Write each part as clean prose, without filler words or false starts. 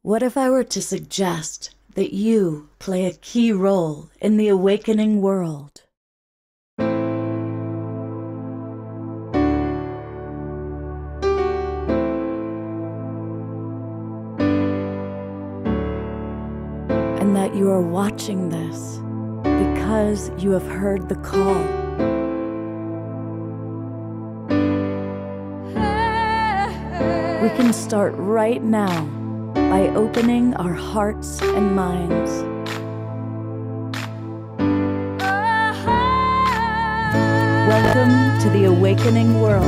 What if I were to suggest that you play a key role in the awakening world? And that you are watching this because you have heard the call. We can start right now by opening our hearts and minds. Welcome to the awakening world.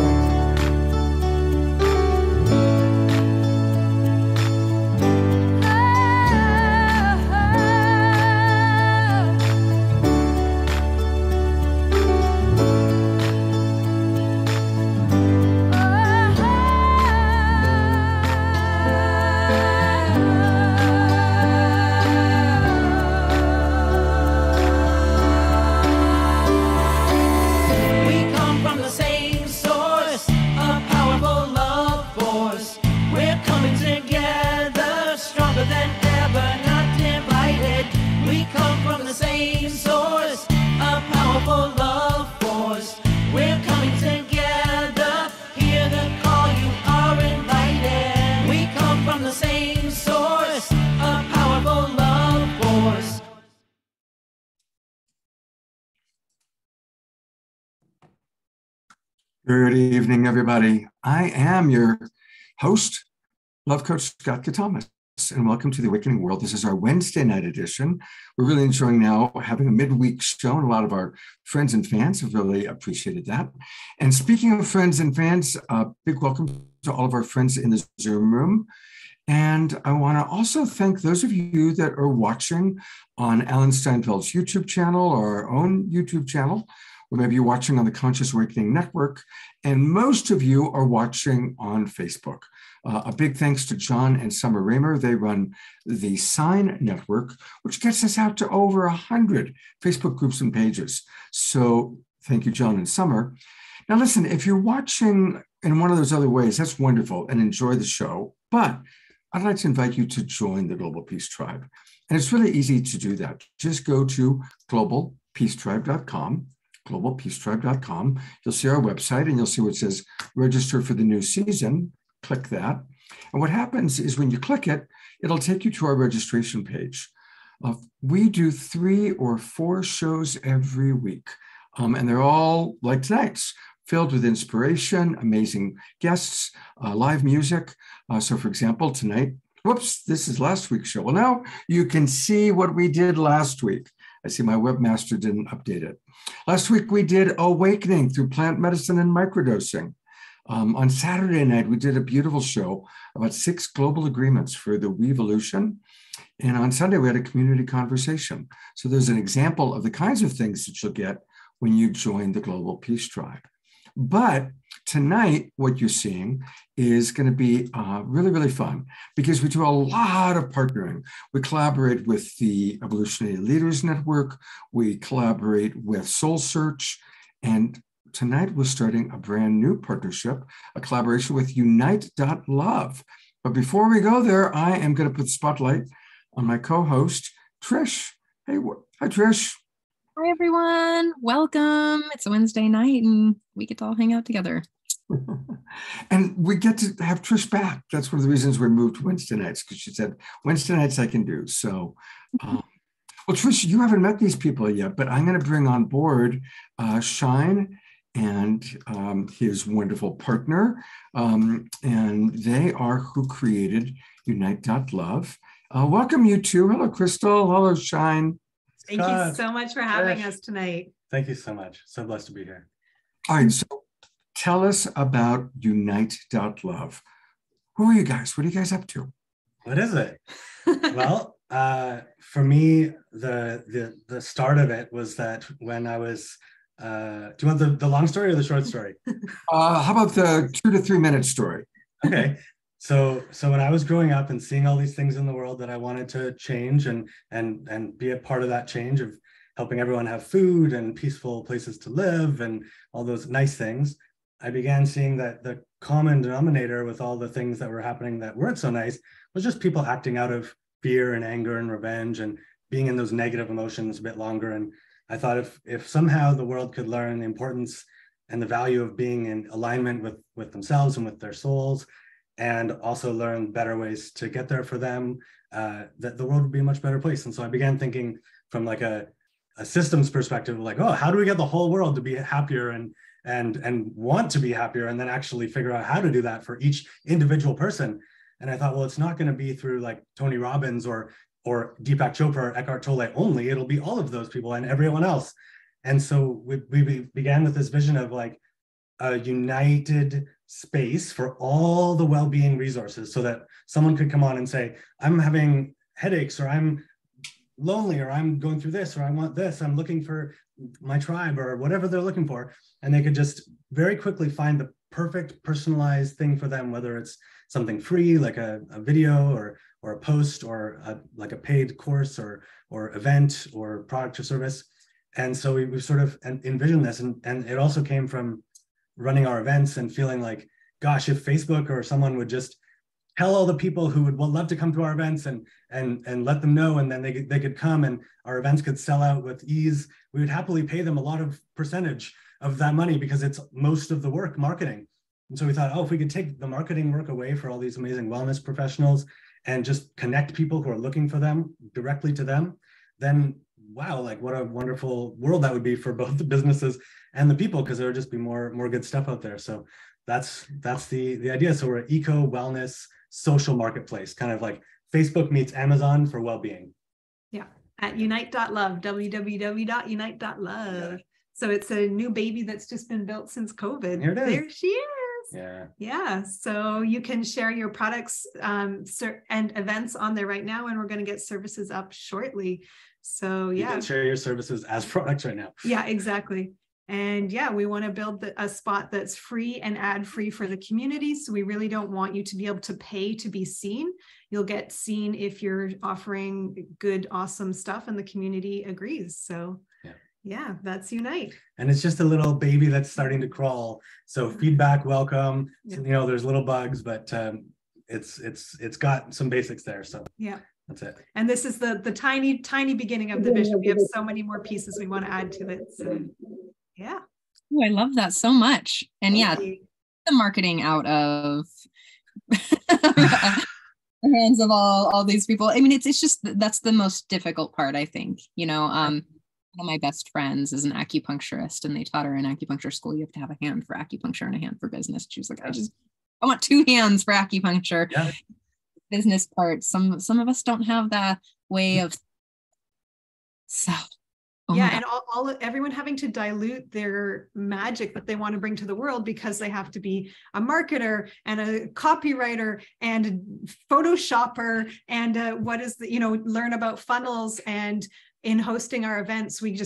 Good evening, everybody. I am your host, Love Coach Scott Katamas, and welcome to the Awakening World. This is our Wednesday night edition. We're really enjoying now having a midweek show, and a lot of our friends and fans have really appreciated that. And speaking of friends and fans, big welcome to all of our friends in the Zoom room. And I want to also thank those of you that are watching on Alan Steinfeld's YouTube channel or our own YouTube channel, or maybe you're watching on the Conscious Awakening Network, and most of you are watching on Facebook. A big thanks to John and Summer Raymer. They run the Sign Network, which gets us out to over 100 Facebook groups and pages. So thank you, John and Summer. Now listen, if you're watching in one of those other ways, that's wonderful and enjoy the show, but I'd like to invite you to join the Global Peace Tribe. And it's really easy to do that. Just go to globalpeacetribe.com. globalpeacetribe.com. You'll see our website and you'll see what says register for the new season. Click that. And what happens is when you click it, it'll take you to our registration page. We do 3 or 4 shows every week. And they're all like tonight's, filled with inspiration, amazing guests, live music. So for example, tonight, whoops, this is last week's show. Well, now you can see what we did last week. I see my webmaster didn't update it. Last week, we did Awakening through plant medicine and microdosing. On Saturday night, we did a beautiful show about 6 global agreements for the Weevolution. And on Sunday, we had a community conversation. So there's an example of the kinds of things that you'll get when you join the Global Peace Tribe. But tonight, what you're seeing is going to be really, really fun because we do a lot of partnering. We collaborate with the Evolutionary Leaders Network. We collaborate with Soul Search. And tonight, we're starting a brand new partnership, a collaboration with Unite.love. But before we go there, I am going to put the spotlight on my co-host, Trish. Hey, hi, Trish. Hi, everyone. Welcome. It's a Wednesday night and we get to all hang out together. And we get to have Trish back. That's one of the reasons we moved to Wednesday nights, because she said, Wednesday nights I can do. So, well, Trish, you haven't met these people yet, but I'm going to bring on board Shine and his wonderful partner. And they are who created Unite.love. Welcome, you two. Hello, Crystal. Hello, Shine. Thank you so much for having us tonight. Thank you so much. So blessed to be here. All right, so tell us about Unite.love. Who are you guys? What are you guys up to? What is it? Well, for me, the start of it was that when I was, do you want the long story or the short story? How about the 2 to 3 minute story? Okay. So when I was growing up and seeing all these things in the world that I wanted to change and be a part of that change of helping everyone have food and peaceful places to live and all those nice things, I began seeing that the common denominator with all the things that were happening that weren't so nice was just people acting out of fear and anger and revenge and being in those negative emotions a bit longer. And I thought if somehow the world could learn the importance and the value of being in alignment with themselves and with their souls, and also learn better ways to get there for them, that the world would be a much better place. And so I began thinking from like a systems perspective, like, oh, how do we get the whole world to be happier and want to be happier, and then actually figure out how to do that for each individual person. And I thought, well, it's not going to be through like Tony Robbins or Deepak Chopra or Eckhart Tolle only. It'll be all of those people and everyone else. And so we began with this vision of like a united space for all the well-being resources, so that someone could come on and say, I'm having headaches, or I'm lonely, or I'm going through this, or I want this, I'm looking for my tribe, or whatever they're looking for. And they could just very quickly find the perfect personalized thing for them, whether it's something free, like a video or a post, or like a paid course or event or product or service. And so we sort of envisioned this. And it also came from running our events and feeling like, gosh, if Facebook or someone would just tell all the people who would love to come to our events and let them know, and then they could come and our events could sell out with ease, we would happily pay them a lot of percentage of that money, because it's most of the work, marketing. And so we thought, oh, if we could take the marketing work away for all these amazing wellness professionals and just connect people who are looking for them directly to them, then wow, like what a wonderful world that would be for both the businesses and the people, because there would just be more good stuff out there. So that's the idea. So we're an eco wellness social marketplace, kind of like Facebook meets Amazon for well-being. Yeah, at unite.love, www.unite.love. Yeah. So it's a new baby that's just been built since COVID. Here it is. There she is. Yeah. Yeah. So you can share your products and events on there right now, and we're going to get services up shortly. So yeah. You can share your services as products right now. Yeah, exactly. And yeah, we want to build a spot that's free and ad-free for the community. So we really don't want you to be able to pay to be seen. You'll get seen if you're offering good, awesome stuff and the community agrees. So yeah, that's Unite. And it's just a little baby that's starting to crawl. So feedback, welcome. Yeah. So, there's little bugs, but it's got some basics there. So yeah. That's it. And this is the tiny beginning of the vision. We have so many more pieces we want to add to it. So yeah. Oh, I love that so much. And yeah, the marketing out of the hands of all these people. I mean, it's just, that's the most difficult part, I think. One of my best friends is an acupuncturist, and they taught her in acupuncture school, you have to have a hand for acupuncture and a hand for business. She was like, I want 2 hands for acupuncture. Yeah. Business part. Some of us don't have that way of. So. And everyone having to dilute their magic that they want to bring to the world, because they have to be a marketer and a copywriter and a photoshopper and learn about funnels. And in hosting our events, we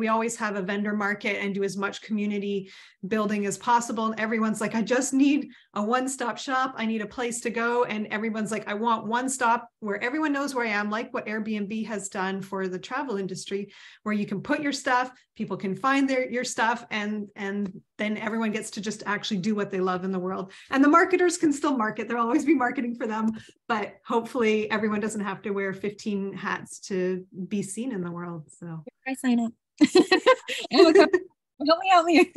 always have a vendor market and do as much community building as possible. And everyone's like, I just need a one-stop shop. I need a place to go. And everyone's like, I want one stop where everyone knows where I am, like what Airbnb has done for the travel industry, where you can put your stuff, people can find your stuff, and then everyone gets to just actually do what they love in the world. And the marketers can still market. There'll always be marketing for them, but hopefully everyone doesn't have to wear 15 hats to be seen in the world. So I sign up. Help me.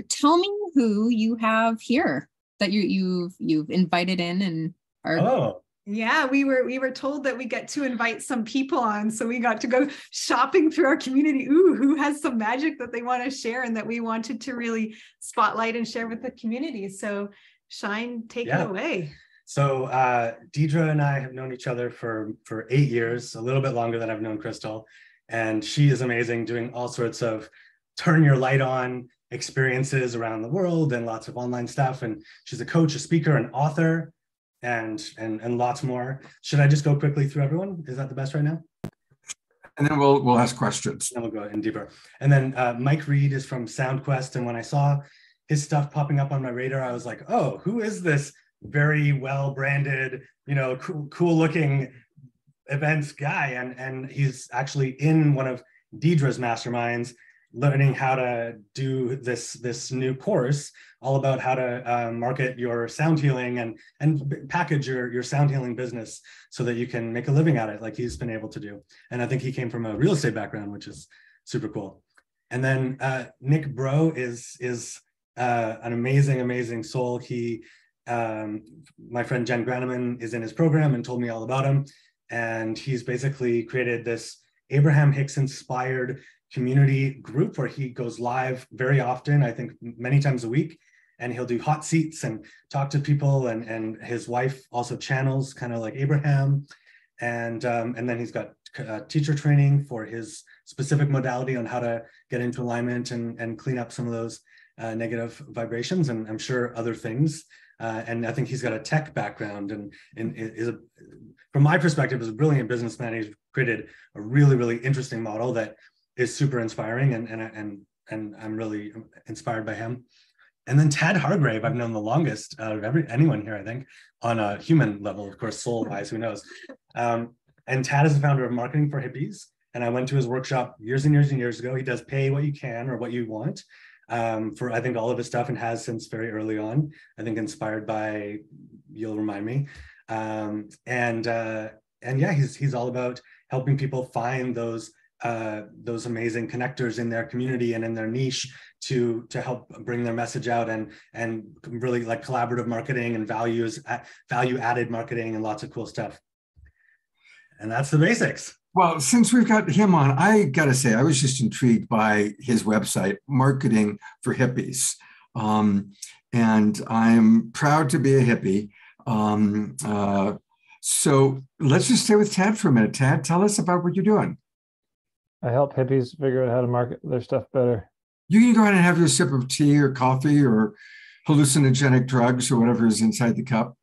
Tell me who you have here that you've invited in and are. Oh. Yeah, we were told that we get to invite some people on, so we got to go shopping through our community. Ooh, who has some magic that they want to share and that we wanted to really spotlight and share with the community. So Shine, take it away. So Deidre and I have known each other for 8 years, a little bit longer than I've known Crystal. And she is amazing, doing all sorts of turn your light on experiences around the world and lots of online stuff. And she's a coach, a speaker, an author, and lots more. Should I just go quickly through everyone? Is that the best right now? And then we'll ask questions. And we'll go in deeper. And then Mike Reed is from SoundQuest. And when I saw his stuff popping up on my radar, I was like, oh, who is this very well branded, cool looking events guy? And he's actually in one of Deidre's masterminds. learning how to do this new course all about how to market your sound healing and package your sound healing business so that you can make a living at it like he's been able to do. And I think he came from a real estate background, which is super cool. And then Nick Bro is an amazing soul. He, my friend Jen Graneman is in his program and told me all about him. And he's basically created this Abraham Hicks inspired community group where he goes live very often, I think many times a week, and he'll do hot seats and talk to people, and his wife also channels kind of like Abraham. And then he's got teacher training for his specific modality on how to get into alignment and clean up some of those negative vibrations, and I'm sure other things. And I think he's got a tech background and is, from my perspective, is a brilliant businessman. He's created a really interesting model that is super inspiring, and I'm really inspired by him. And then Tad Hargrave, I've known the longest out of anyone here, I think, on a human level, of course, soul-wise, who knows. And Tad is the founder of Marketing for Hippies, and I went to his workshop years and years ago. He does pay what you can or what you want for, I think, all of his stuff, and has since very early on, I think inspired by, you'll remind me. And yeah, he's all about helping people find those amazing connectors in their community and in their niche to help bring their message out, and really like collaborative marketing and value added marketing and lots of cool stuff. And that's the basics. Well, since we've got him on, I got to say, I was just intrigued by his website, Marketing for Hippies. And I'm proud to be a hippie. So let's just stay with Tad for a minute. Tad, tell us about what you're doing. I help hippies figure out how to market their stuff better. You can go ahead and have your sip of tea or coffee or hallucinogenic drugs or whatever is inside the cup.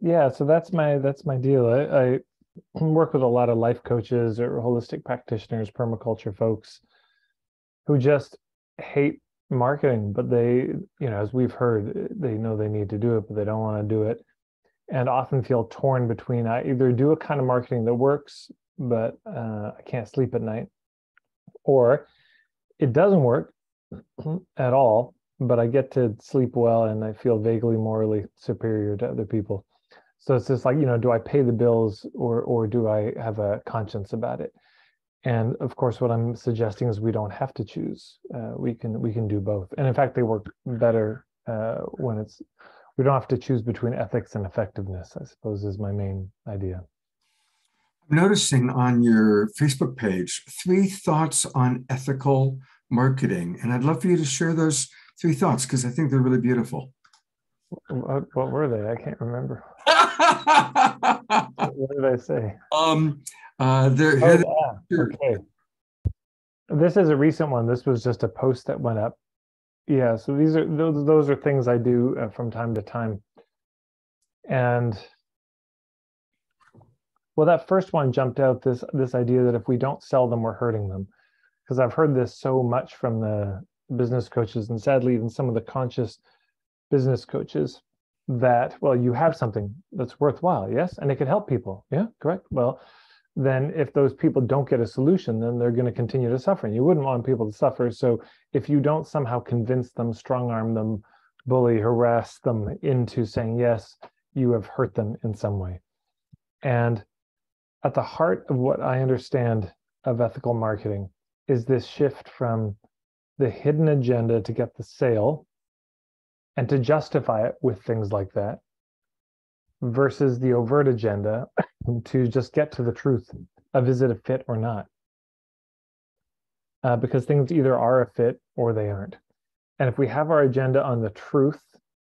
Yeah, so that's my deal. I work with a lot of life coaches or holistic practitioners, permaculture folks who just hate marketing, but they, as we've heard, they know they need to do it, but they don't want to do it, and often feel torn between, I either do a kind of marketing that works, but I can't sleep at night, or it doesn't work at all, but I get to sleep well and I feel vaguely morally superior to other people. So it's just like, do I pay the bills or do I have a conscience about it? And of course, what I'm suggesting is we don't have to choose. We can do both. And in fact, they work better when we don't have to choose between ethics and effectiveness, I suppose, is my main idea. I'm noticing on your Facebook page, 3 thoughts on ethical marketing. And I'd love for you to share those 3 thoughts, because I think they're really beautiful. What were they? I can't remember. What did I say? Okay. This is a recent one. This was just a post that went up. Yeah, so those are things I do from time to time. And well, that first one jumped out, this idea that if we don't sell them, we're hurting them. Because I've heard this so much from the business coaches, and sadly even some of the conscious business coaches, that, well, you have something that's worthwhile, yes, and it can help people, yeah, correct. Well, then if those people don't get a solution, then they're going to continue to suffer, and you wouldn't want people to suffer. So if you don't somehow convince them, strong arm them, bully, harass them into saying yes, you have hurt them in some way. And at the heart of what I understand of ethical marketing is this shift from the hidden agenda to get the sale and to justify it with things like that, versus the overt agenda to just get to the truth of, is it a fit or not? Because things either are a fit or they aren't. And if we have our agenda on the truth,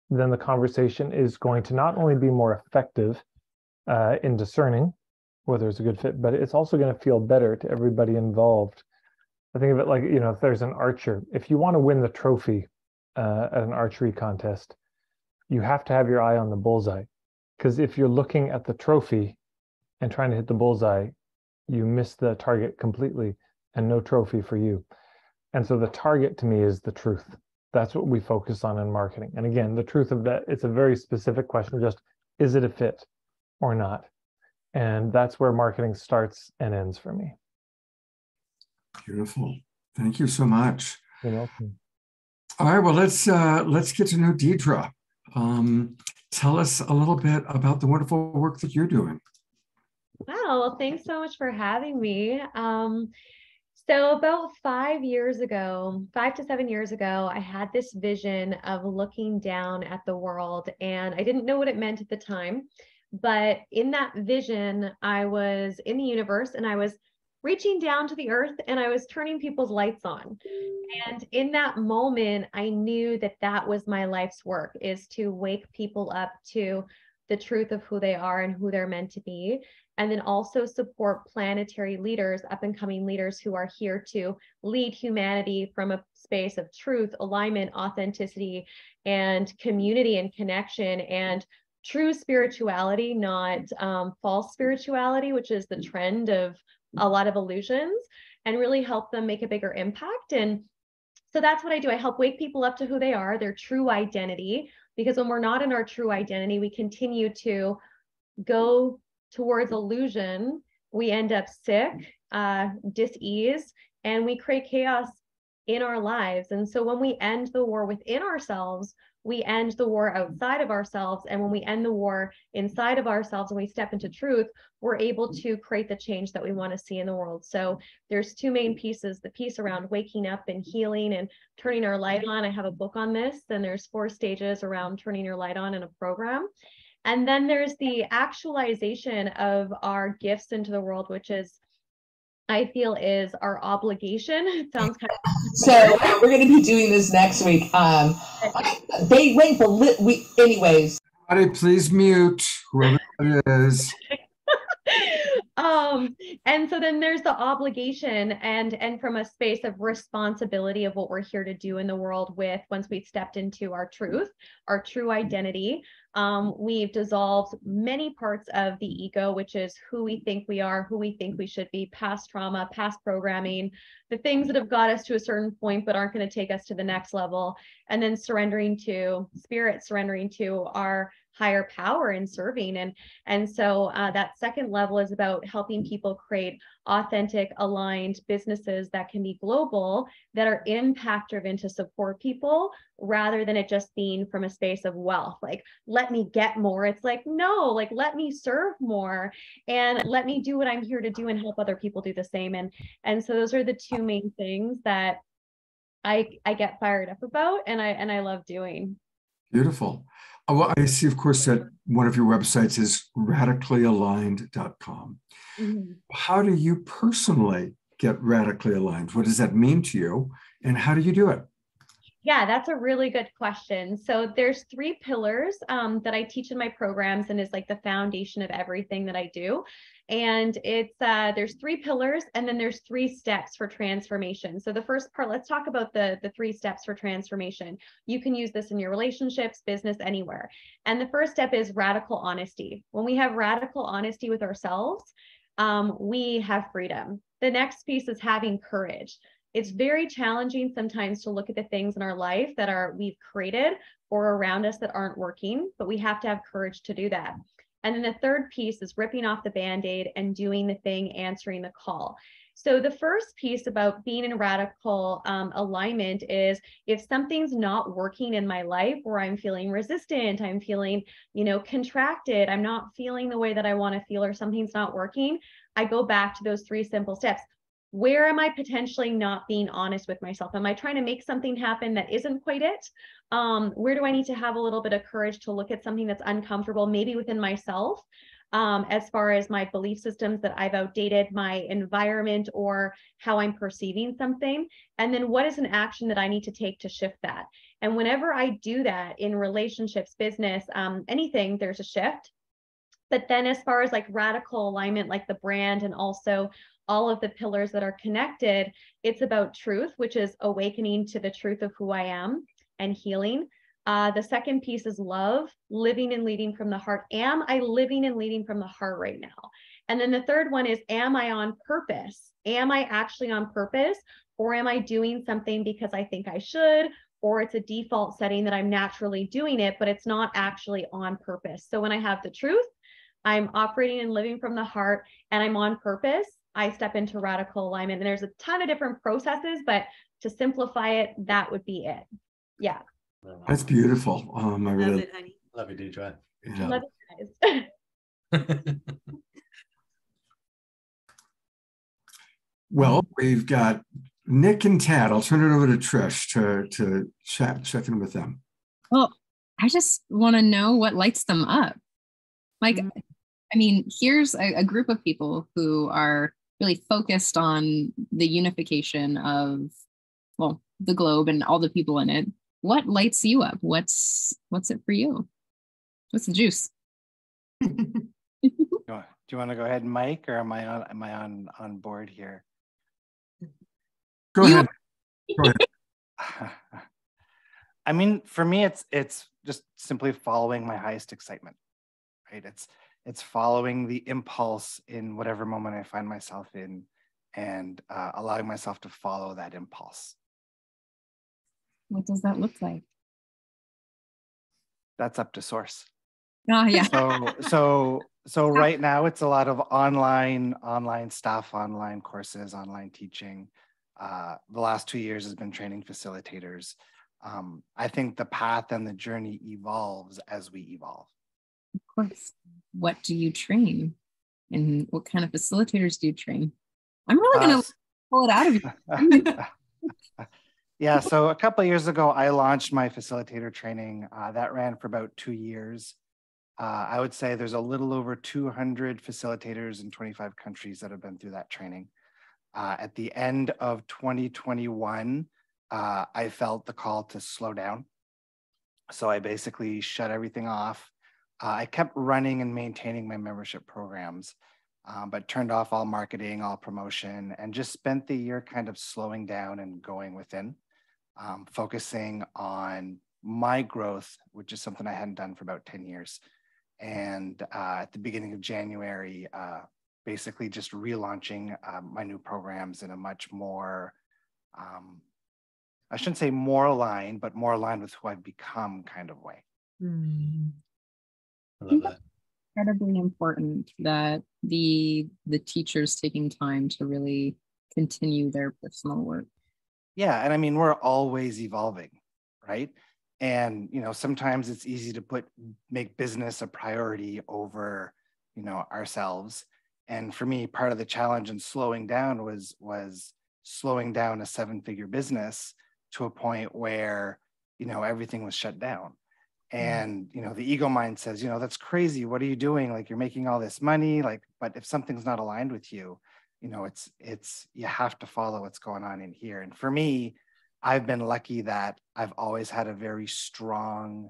then the conversation is going to not only be more effective in discerning whether it's a good fit, but it's also going to feel better to everybody involved. I think of it like, if there's an archer, if you want to win the trophy at an archery contest, you have to have your eye on the bullseye. Because if you're looking at the trophy and trying to hit the bullseye, you miss the target completely and no trophy for you. And so the target to me is the truth. That's what we focus on in marketing. And again, the truth of that, it's a very specific question, just is it a fit or not? And that's where marketing starts and ends for me. Beautiful. Thank you so much. You're welcome. All right, well, let's get to know Deidre. Tell us a little bit about the wonderful work that you're doing. Wow, well, thanks so much for having me. So about 5 years ago, 5 to 7 years ago, I had this vision of looking down at the world, and I didn't know what it meant at the time. But in that vision, I was in the universe and I was reaching down to the earth and I was turning people's lights on. And in that moment, I knew that that was my life's work, is to wake people up to the truth of who they are and who they're meant to be. And then also support planetary leaders, up and coming leaders who are here to lead humanity from a space of truth, alignment, authenticity, and community and connection, and true spirituality, not false spirituality, which is the trend of a lot of illusions, and really help them make a bigger impact. And so that's what I do. I help wake people up to who they are, their true identity, because when we're not in our true identity, we continue to go towards illusion. We end up sick, dis-ease, and we create chaos in our lives. And so when we end the war within ourselves, we end the war outside of ourselves. And when we end the war inside of ourselves and we step into truth, we're able to create the change that we want to see in the world. So there's two main pieces: the piece around waking up and healing and turning our light on. I have a book on this, and there's 4 stages around turning your light on in a program. And then there's the actualization of our gifts into the world, which is, I feel, is our obligation. It sounds kind of so we're going to be doing this next week. They wait for anyways. Everybody, please mute whoever it is. And so then there's the obligation and from a space of responsibility of what we're here to do in the world with, once we've stepped into our truth, our true identity, we've dissolved many parts of the ego, which is who we think we are, who we think we should be, past trauma, past programming, the things that have got us to a certain point but aren't going to take us to the next level, and then surrendering to spirit, surrendering to our higher power and serving. And so that second level is about helping people create authentic, aligned businesses that can be global, that are impact driven to support people, rather than it just being from a space of wealth. Like, let me get more. It's like, no, like, let me serve more and let me do what I'm here to do and help other people do the same. And so those are the two main things that I get fired up about and I love doing. Beautiful. Well, I see, of course, that one of your websites is radicallyaligned.com. Mm-hmm. How do you personally get radically aligned? What does that mean to you? And how do you do it? Yeah, that's a really good question. So there's 3 pillars that I teach in my programs, and is like the foundation of everything that I do. And it's there's 3 pillars, and then there's 3 steps for transformation. So the first part, let's talk about the 3 steps for transformation. You can use this in your relationships, business, anywhere. And the first step is radical honesty. When we have radical honesty with ourselves, we have freedom. The next piece is having courage. It's very challenging sometimes to look at the things in our life that we've created or around us that aren't working, but we have to have courage to do that. And then the third piece is ripping off the Band-Aid and doing the thing, answering the call. So the first piece about being in radical alignment is, if something's not working in my life, where I'm feeling resistant, I'm feeling, contracted, I'm not feeling the way that I want to feel, or something's not working, I go back to those 3 simple steps. Where am I potentially not being honest with myself? Am I trying to make something happen that isn't quite it? Where do I need to have a little bit of courage to look at something that's uncomfortable, maybe within myself, as far as my belief systems that I've outdated, my environment, or how I'm perceiving something? And then what is an action that I need to take to shift that? And whenever I do that in relationships, business, anything, there's a shift. But then as far as like radical alignment, like the brand, and also all of the pillars that are connected, it's about truth, which is awakening to the truth of who I am, and healing. The second piece is love, living and leading from the heart. Am I living and leading from the heart right now? And then the third one is, am I on purpose? Am I actually on purpose? Or am I doing something because I think I should, or it's a default setting that I'm naturally doing it, but it's not actually on purpose? So when I have the truth, I'm operating and living from the heart, and I'm on purpose, I step into radical alignment. And there's a ton of different processes, but to simplify it, that would be it. Yeah. That's beautiful. I Love really it, honey. Love you, Deidre. Good Yeah. Love you guys. Well, we've got Nick and Tad. I'll turn it over to Trish to check in with them. Well, I just want to know what lights them up. Like, I mean, here's a group of people who are really focused on the unification of, well, the globe and all the people in it. What lights you up? What's it for you? What's the juice? Do you want to go ahead, Mike, or am I on board here? Go ahead. Go ahead. I mean, for me, it's just simply following my highest excitement, right? It's following the impulse in whatever moment I find myself in, and allowing myself to follow that impulse. What does that look like? That's up to source. Oh, yeah. So right now it's a lot of online stuff, online courses, online teaching. The last 2 years has been training facilitators. I think the path and the journey evolves as we evolve. Of course. What do you train? And what kind of facilitators do you train? I'm really going to pull it out of you. Yeah, so a couple of years ago, I launched my facilitator training. That ran for about 2 years. I would say there's a little over 200 facilitators in 25 countries that have been through that training. At the end of 2021, I felt the call to slow down. So I basically shut everything off. I kept running and maintaining my membership programs, but turned off all marketing, all promotion, and just spent the year kind of slowing down and going within, focusing on my growth, which is something I hadn't done for about 10 years. And at the beginning of January, basically just relaunching my new programs in a much more, I shouldn't say more aligned, but more aligned with who I've become kind of way. I love that. Incredibly important that the teachers taking time to really continue their personal work. Yeah, and I mean, we're always evolving, right? And, you know, sometimes it's easy to make business a priority over, you know, ourselves. And for me, part of the challenge in slowing down was slowing down a 7-figure business to a point where, you know, everything was shut down. And, you know, the ego mind says, you know, that's crazy. What are you doing? Like, you're making all this money, like, but if something's not aligned with you, you know, it's, you have to follow what's going on in here. And for me, I've been lucky that I've always had a very strong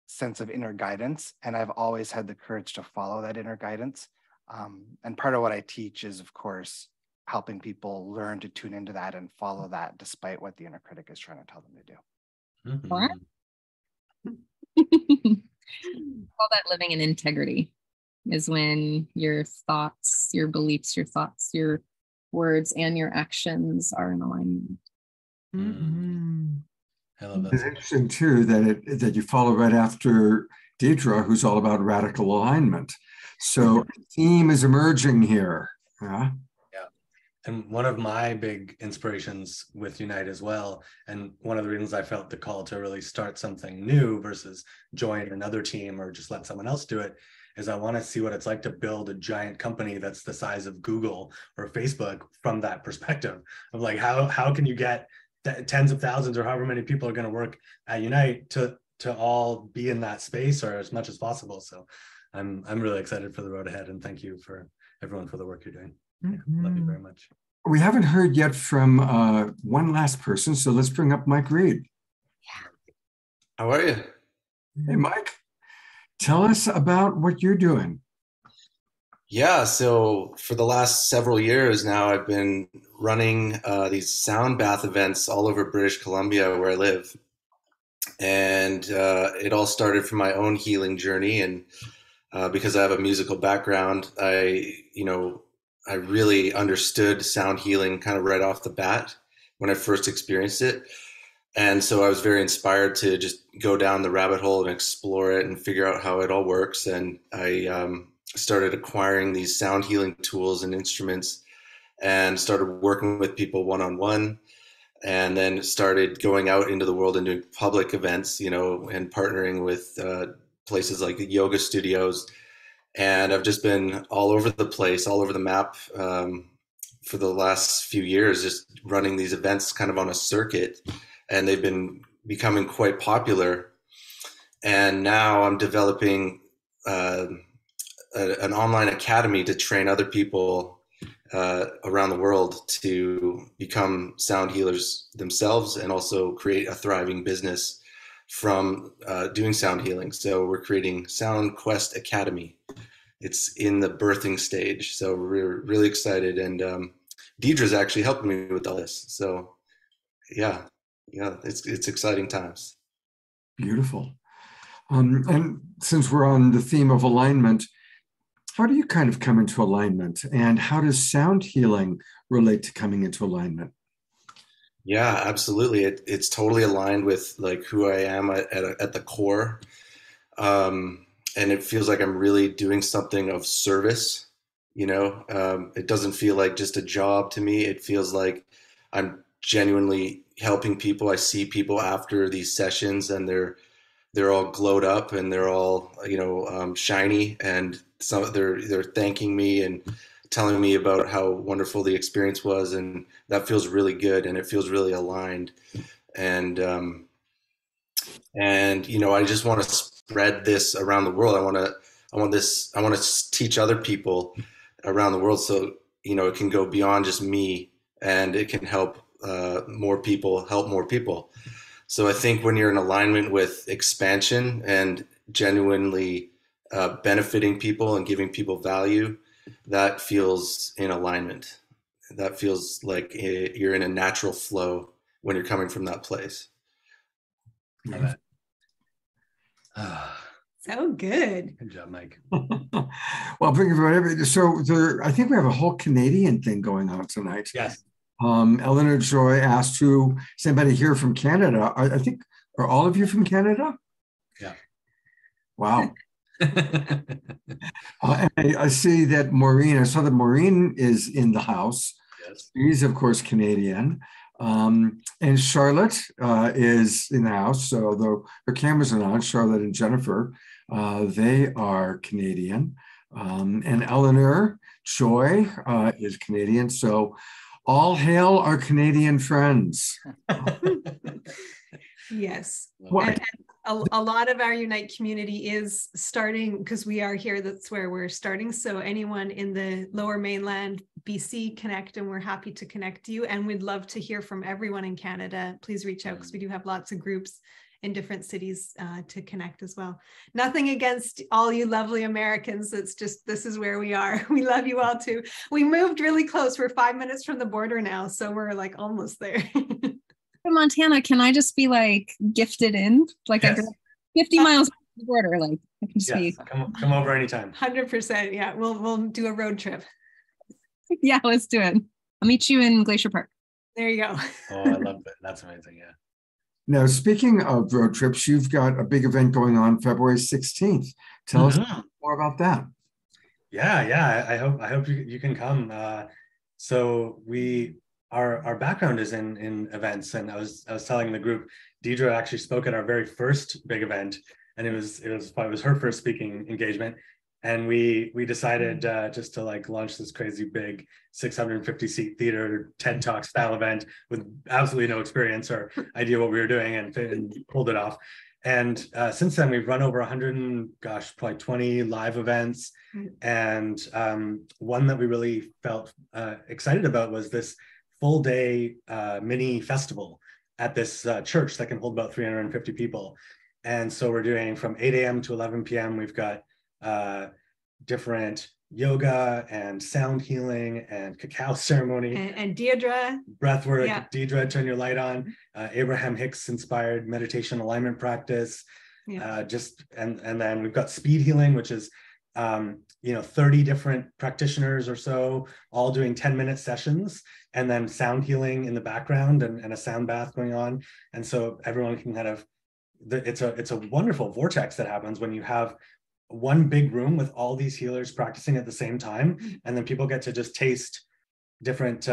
sense of inner guidance, and I've always had the courage to follow that inner guidance. And part of what I teach is, of course, helping people learn to tune into that and follow that despite what the inner critic is trying to tell them to do. Mm-hmm. Call that living in integrity, is when your thoughts, your beliefs, your thoughts, your words, and your actions are in alignment. I love that. It's interesting too that you follow right after Deidre, who's all about radical alignment. So a theme is emerging here. Yeah. And one of my big inspirations with Unite as well, and one of the reasons I felt the call to really start something new versus join another team or just let someone else do it, is I want to see what it's like to build a giant company that's the size of Google or Facebook from that perspective of like, how can you get tens of thousands or however many people are going to work at Unite to all be in that space or as much as possible. So I'm really excited for the road ahead, and thank you for everyone for the work you're doing. Love you very much. We haven't heard yet from one last person, so let's bring up Mike Reed. How are you? Hey, Mike, tell us about what you're doing. Yeah, so for the last several years now, I've been running these sound bath events all over British Columbia where I live. And it all started from my own healing journey. And because I have a musical background, I really understood sound healing kind of right off the bat when I first experienced it. And so I was very inspired to just go down the rabbit hole and explore it and figure out how it all works. And I started acquiring these sound healing tools and instruments, and started working with people one-on-one, and then started going out into the world and doing public events, you know, and partnering with places like yoga studios. And I've just been all over the place, all over the map for the last few years, just running these events kind of on a circuit, and they've been becoming quite popular. And now I'm developing an online academy to train other people around the world to become sound healers themselves, and also create a thriving business from doing sound healing. So we're creating Sound Quest Academy. It's in the birthing stage, so we're really excited. And Deidre's actually helping me with all this. So yeah, it's exciting times. Beautiful. And since we're on the theme of alignment, how do you kind of come into alignment, and how does sound healing relate to coming into alignment? Yeah, absolutely. It's totally aligned with like who I am at the core. And it feels like I'm really doing something of service, you know. It doesn't feel like just a job to me. It feels like I'm genuinely helping people. I see people after these sessions, and they're all glowed up, and they're all, you know, shiny, and some they're thanking me and telling me about how wonderful the experience was, and that feels really good, and it feels really aligned. And you know, I just want to spread this around the world. I want to teach other people around the world, so, you know, it can go beyond just me, and it can help more people help more people. So I think when you're in alignment with expansion and genuinely benefiting people and giving people value, that feels in alignment. That feels like you're in a natural flow when you're coming from that place. Love it. So good. Good job, Mike. Well, bring everybody. So I think we have a whole Canadian thing going on tonight. Yes. Eleanor Joy asked who, is anybody here from Canada? I think, are all of you from Canada? Yeah. Wow. I see that Maureen, I saw that Maureen is in the house. Yes. She's, of course, Canadian. And Charlotte is in the house. So although her cameras are on, Charlotte and Jennifer, they are Canadian. And Eleanor Joy is Canadian. So all hail our Canadian friends. Yes. What? And a lot of our Unite community is starting, because we are here, that's where we're starting. So anyone in the Lower Mainland, BC, connect, and we're happy to connect you. And we'd love to hear from everyone in Canada. Please reach out, because we do have lots of groups in different cities to connect as well. Nothing against all you lovely Americans. It's just, this is where we are. We love you all too. We moved really close. We're 5 minutes from the border now. So we're like almost there. In Montana, can I just be like gifted in? Like, yes. I go 50 miles from the border. Like, I can just be. Come over anytime. 100%. Yeah, we'll do a road trip. Yeah, let's do it. I'll meet you in Glacier Park. There you go. Oh, I love it. That's amazing. Yeah. Now, speaking of road trips, you've got a big event going on February 16th. Tell us more about that. Yeah. I hope you can come. So our background is in events, and I was telling the group, Deidre actually spoke at our very first big event, and it was her first speaking engagement. And we decided just to like launch this crazy big 650 seat theater TED Talk style event with absolutely no experience or idea what we were doing, and pulled it off. And since then we've run over 100, probably 20 live events. And one that we really felt excited about was this full day mini festival at this church that can hold about 350 people. And so we're doing from 8 a.m. to 11 p.m. We've got different yoga and sound healing and cacao ceremony and Deirdre breathwork. Yeah. Deidre, turn your light on. Abraham Hicks inspired meditation alignment practice. Yeah. And then we've got speed healing, which is 30 different practitioners or so, all doing 10-minute sessions, and then sound healing in the background and a sound bath going on. And so everyone can kind of, it's a wonderful vortex that happens when you have one big room with all these healers practicing at the same time, and then people get to just taste different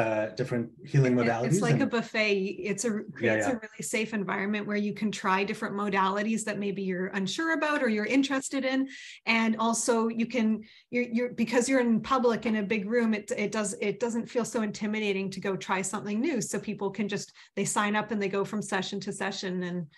healing modalities. It's like a buffet. It creates a really safe environment where you can try different modalities that maybe you're unsure about or you're interested in, and also you can you're because you're in public in a big room. It doesn't feel so intimidating to go try something new. So people can they sign up and they go from session to session and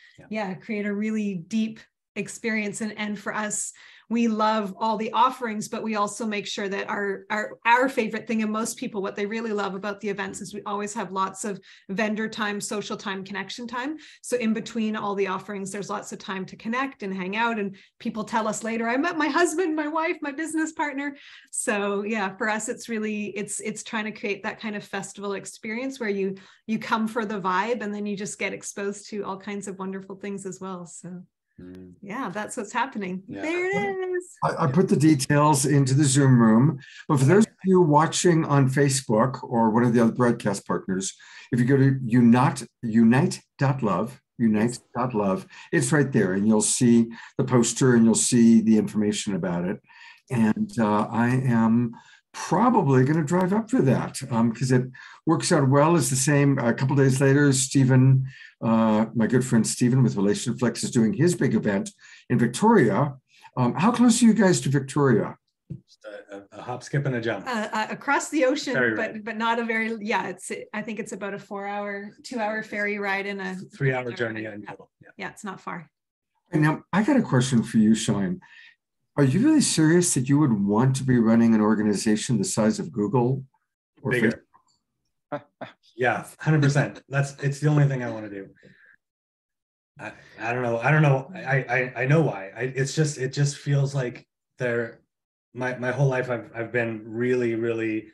create a really deep experience. And for us, we love all the offerings, but we also make sure that our favorite thing, and most people, what they really love about the events is we always have lots of vendor time, social time, connection time. So in between all the offerings, there's lots of time to connect and hang out. And people tell us later, I met my husband, my wife, my business partner. So yeah, for us, it's really, it's trying to create that kind of festival experience where you come for the vibe and then you just get exposed to all kinds of wonderful things as well. So yeah, that's what's happening. Yeah. There it is. I put the details into the Zoom room, but for those of you watching on Facebook or one of the other broadcast partners, if you go to unite.love, it's right there, and you'll see the poster and you'll see the information about it. And I am probably going to drive up for that because it works out well. It's the same. A couple days later, Stephen, my good friend Stephen with RelationFlex, is doing his big event in Victoria. How close are you guys to Victoria? Just a hop, skip, and a jump. Across the ocean, but not a very, I think it's about a 2-hour ferry ride and a 3-hour journey. Yeah, it's not far. And now I got a question for you, Sean. Are you really serious that you would want to be running an organization the size of Google? Or bigger? Yeah, 100%. It's the only thing I want to do. I don't know. I know why. It just feels like my whole life I've been really, really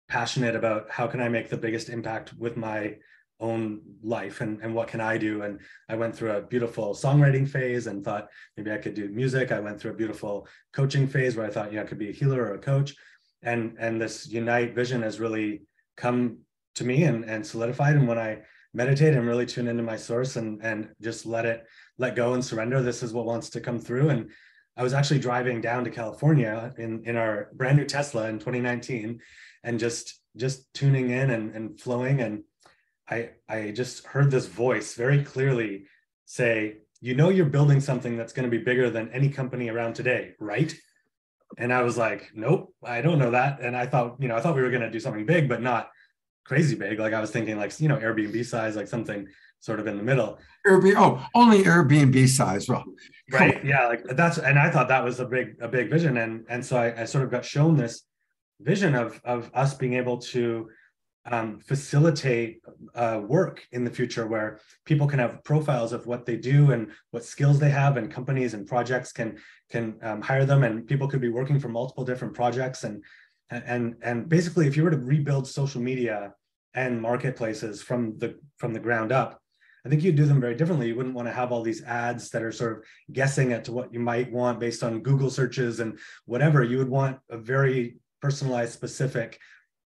passionate about how can I make the biggest impact with my own life and what can I do. And I went through a beautiful songwriting phase and thought maybe I could do music. I went through a beautiful coaching phase where I thought, I could be a healer or a coach. And this Unite vision has really come to me and solidified. And when I meditate and really tune into my source and just let go and surrender, this is what wants to come through. And I was actually driving down to California in our brand new Tesla in 2019 and just tuning in and flowing. And I just heard this voice very clearly say, you're building something that's going to be bigger than any company around today, right? And I was like, nope, I don't know that. And I thought we were going to do something big, but not crazy big. Like I was thinking like, Airbnb size, like something sort of in the middle. Only Airbnb size. Well, right. Yeah. Like and I thought that was a big vision. And so I sort of got shown this vision of us being able to facilitate work in the future where people can have profiles of what they do and what skills they have, and companies and projects can hire them, and people could be working for multiple different projects. And basically, if you were to rebuild social media and marketplaces from the ground up, I think you'd do them very differently. You wouldn't want to have all these ads that are sort of guessing at to what you might want based on Google searches and whatever. You would want a very personalized, specific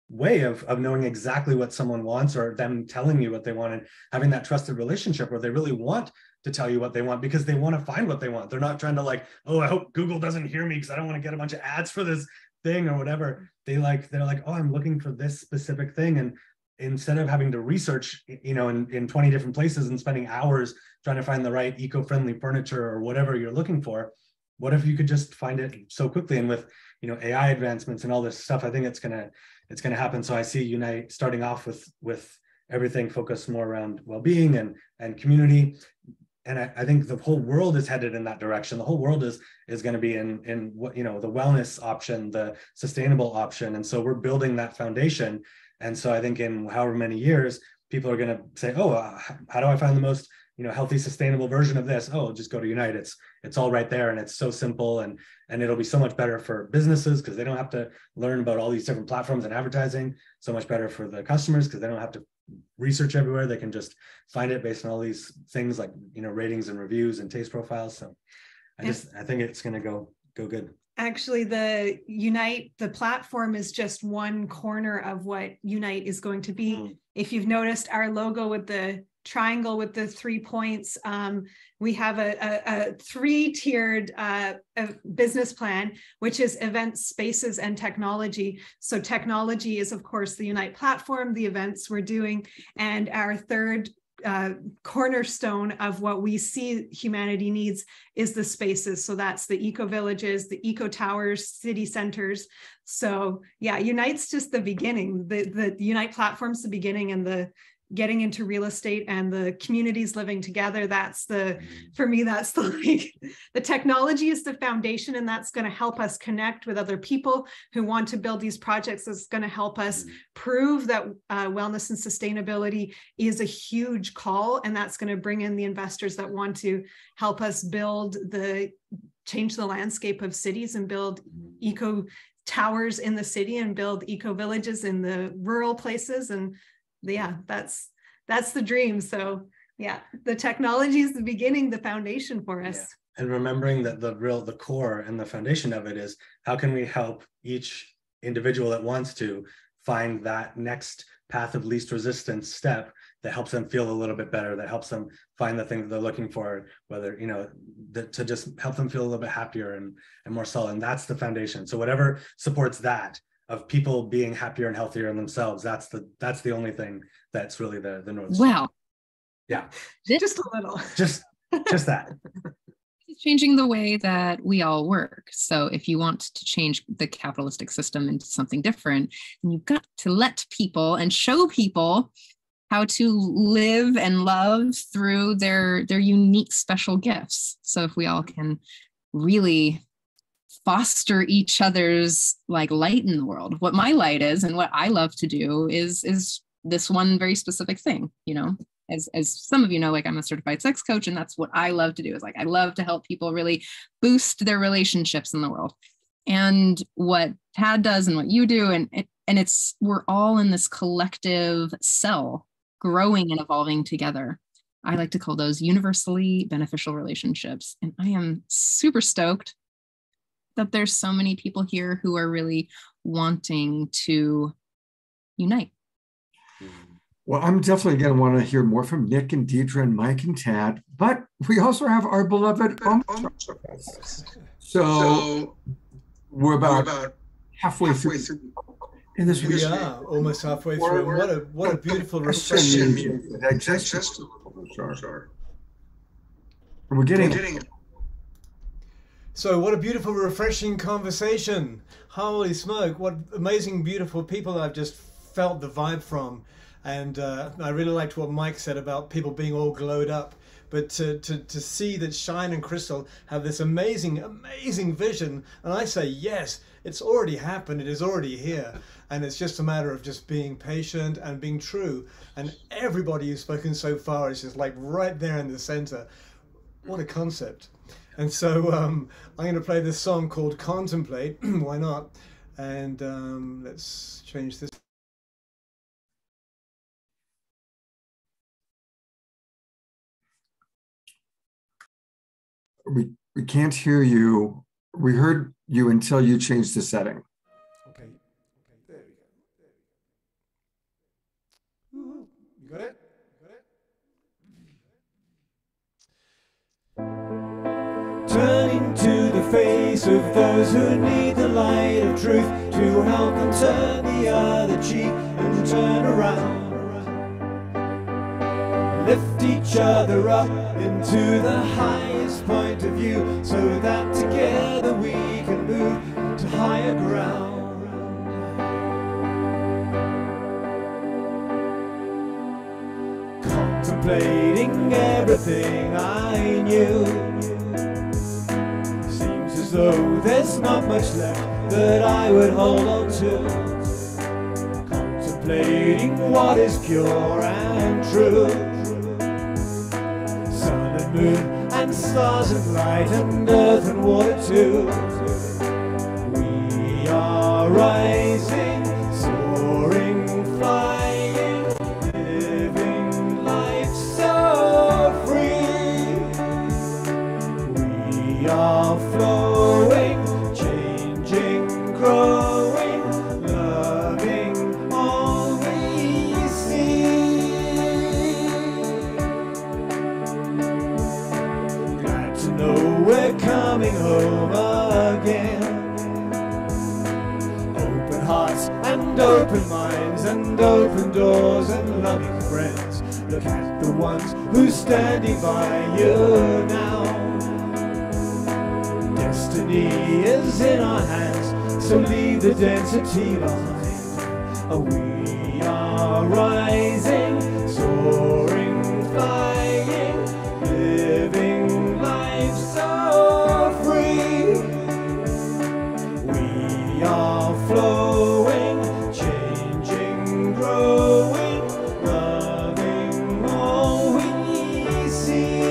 way of knowing exactly what someone wants, or them telling you what they want, and having that trusted relationship where they really want to tell you what they want because they want to find what they want. They're not trying to like, I hope Google doesn't hear me because I don't want to get a bunch of ads for this thing or whatever. They're like, I'm looking for this specific thing. And instead of having to research, in 20 different places and spending hours trying to find the right eco-friendly furniture or whatever you're looking for, what if you could just find it so quickly? And with, AI advancements and all this stuff, I think it's going to happen. So I see Unite starting off with everything focused more around well-being and community. And I think the whole world is headed in that direction. The whole world is going to be in what, the wellness option, the sustainable option. And so we're building that foundation. And so I think in however many years, people are going to say, how do I find the most, healthy, sustainable version of this? Just go to Unite. It's all right there. And it's so simple, and it'll be so much better for businesses because they don't have to learn about all these different platforms and advertising. So much better for the customers because they don't have to research everywhere. They can just find it based on all these things like, ratings and reviews and taste profiles. So I think it's going to go good. Actually, the platform is just one corner of what Unite is going to be. If you've noticed, our logo with the triangle with the 3 points, we have a 3-tiered business plan, which is events, spaces, and technology. So technology is, of course, the Unite platform, the events we're doing, and our third cornerstone of what we see humanity needs is the spaces. So that's the eco villages, the eco towers, city centers. So yeah, Unite's just the beginning. The Unite platform's the beginning, and the getting into real estate and the communities living together, that's for me, that's the technology is the foundation, and that's going to help us connect with other people who want to build these projects. It's going to help us prove that wellness and sustainability is a huge call, and that's going to bring in the investors that want to help us change the landscape of cities and build eco towers in the city and build eco villages in the rural places. And yeah, that's the dream. So yeah, the technology is the beginning, the foundation for us. Yeah. And remembering that the core and the foundation of it is, how can we help each individual that wants to find that next path of least resistance step that helps them feel a little bit better, that helps them find the thing that they're looking for, whether, to just help them feel a little bit happier and more solid. And that's the foundation. So whatever supports that, of people being happier and healthier in themselves, that's the only thing that's really the North Star. Wow. Yeah. Just a little. Just that. It's changing the way that we all work. So if you want to change the capitalistic system into something different, then you've got to let people and show people how to live and love through their unique special gifts. So if we all can really foster each other's light in the world. What my light is and what I love to do is this one very specific thing, as some of you know, I'm a certified sex coach, and that's what I love to do, is I love to help people really boost their relationships in the world. And what Tad does and what you do, and we're all in this collective cell growing and evolving together. I like to call those universally beneficial relationships. And I am super stoked that there's so many people here who are really wanting to unite. Well, I'm definitely going to want to hear more from Nick and Deidre and Mike and Tad, but we also have our beloved So we're about halfway through. And this we are almost halfway through. And what a beautiful reflection. We're getting it. So what a beautiful, refreshing conversation. Holy smoke, what amazing, beautiful people I've just felt the vibe from. And I really liked what Mike said about people being all glowed up. But to see that Shine and Crystal have this amazing, amazing vision. And I say, yes, it's already happened. It is already here. And it's just a matter of just being patient and being true. And everybody who's spoken so far is just right there in the center. What a concept. And so I'm going to play this song called Contemplate. Why not? And let's change this. We can't hear you. We heard you until you changed the setting. Okay, there we go. You got it? Turning to the face of those who need the light of truth to help them turn the other cheek and turn around. Lift each other up into the highest point of view so that together we can move to higher ground. Contemplating everything I knew, seems as though there's not much left that I would hold on to. Contemplating what is pure and true. Sun and moon and stars and light and earth and water too. We are rising, soaring, flying, living life so free. We are flowing, changing, growing, loving all we see. open minds and open doors and loving friends. Look at the ones who's standing by you now. Destiny is in our hands, so leave the density behind. We are rising, soaring, flying, living life so free. We are flowing, changing, growing, loving all we see.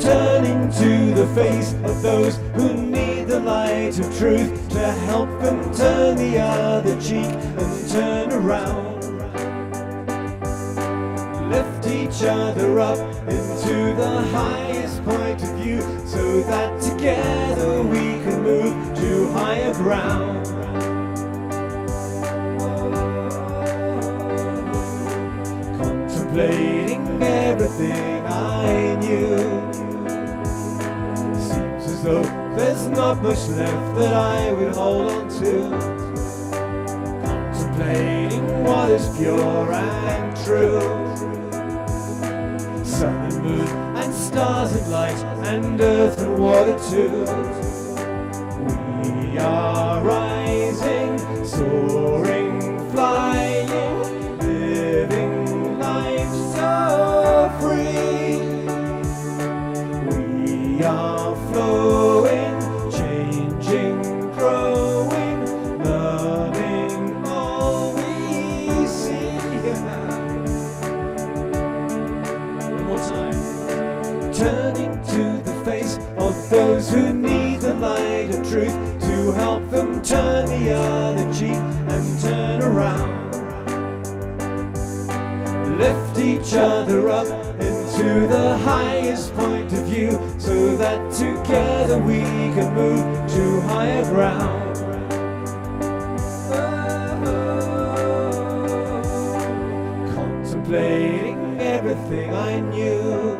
Turning to the face of those who need the light of truth to help them turn the other cheek and turn around. Lift each other up into the highest point of view so that together we can move to higher ground. Contemplating everything I knew. Seems as though there's not much left that I would hold on to. Contemplating what is pure and true. Sun and moon and stars and light and earth and water too. We are rising, soaring, flying, living life so free. We are flowing, changing, growing, loving all we see. One more time. Turning to the face of those who need the light of truth to help them turn the other cheek and turn around. Lift each other up into the highest point of view so that together we can move to higher ground. Contemplating everything I knew.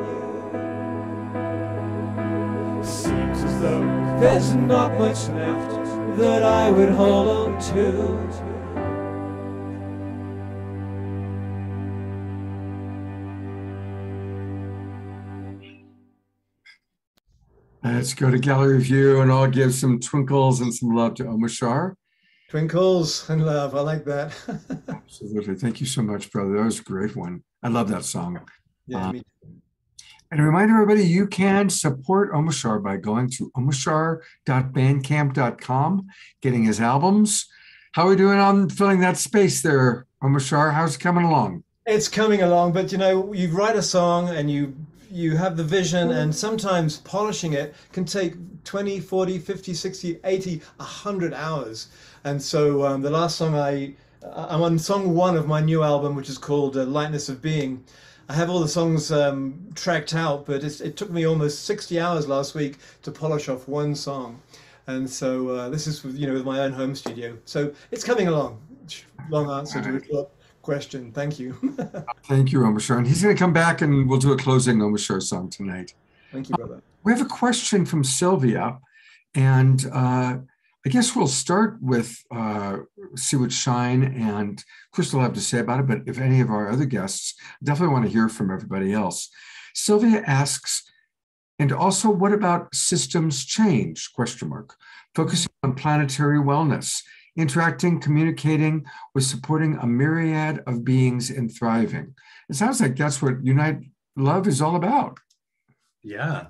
Seems as though there's not much left that I would hold on to. Let's go to gallery view, and I'll give some twinkles and some love to Omashar. Twinkles and love, I like that. Absolutely. Thank you so much, brother. That was a great one. I love that song. Yeah, me too. And a reminder, everybody, you can support Omashar by going to omashar.bandcamp.com, getting his albums. How are we doing on filling that space there, Omashar? How's it coming along? It's coming along, but you know, you write a song and you have the vision, and sometimes polishing it can take 20, 40, 50, 60, 80, 100 hours. And so the last song I'm on song 1 of my new album, which is called Lightness of Being. I have all the songs tracked out, but it took me almost 60 hours last week to polish off one song. And so this is with my own home studio. So it's coming along. Long answer to a short question. Thank you. Thank you, Omashar. And he's going to come back and we'll do a closing Omashar song tonight. Thank you, brother. We have a question from Sylvia, and I guess we'll start with see what Shine and Crystal have to say about it, but if any of our other guests, definitely want to hear from everybody else. Sylvia asks, and also, what about systems change, ? Focusing on planetary wellness, interacting, communicating with supporting a myriad of beings and thriving. It sounds like that's what Unite Love is all about. Yeah.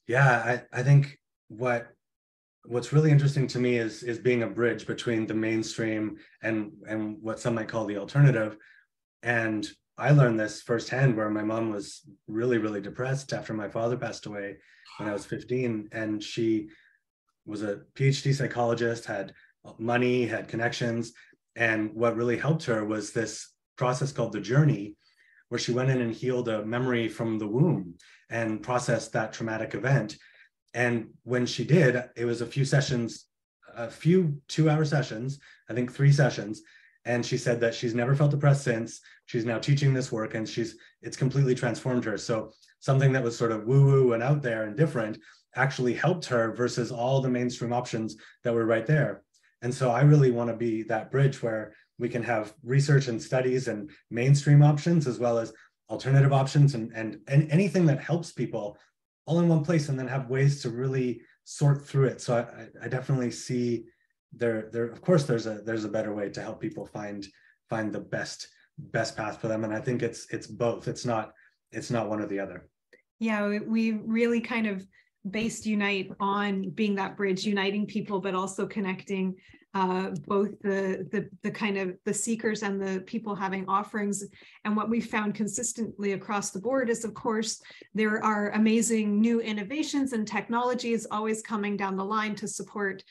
I think what's really interesting to me is being a bridge between the mainstream and what some might call the alternative. And I learned this firsthand, where my mom was really, really depressed after my father passed away when I was 15. And she was a PhD psychologist, had money, had connections. And what really helped her was this process called The Journey, where she went in and healed a memory from the womb and processed that traumatic event. And when she did, it was a few 2-hour sessions, I think 3 sessions. And she said that she's never felt depressed since. She's now teaching this work, and it's completely transformed her. So something that was sort of woo-woo and out there and different actually helped her versus all the mainstream options that were right there. And so I really want to be that bridge where we can have research and studies and mainstream options as well as alternative options and anything that helps people all in one place, and then have ways to really sort through it. So I definitely see there of course there's a better way to help people find the best path for them. And I think it's both. It's not one or the other. Yeah, we really kind of based Unite on being that bridge, uniting people, but also connecting both the kind of the seekers and the people having offerings. And what we found consistently across the board is, of course, there are amazing new innovations and technologies always coming down the line to support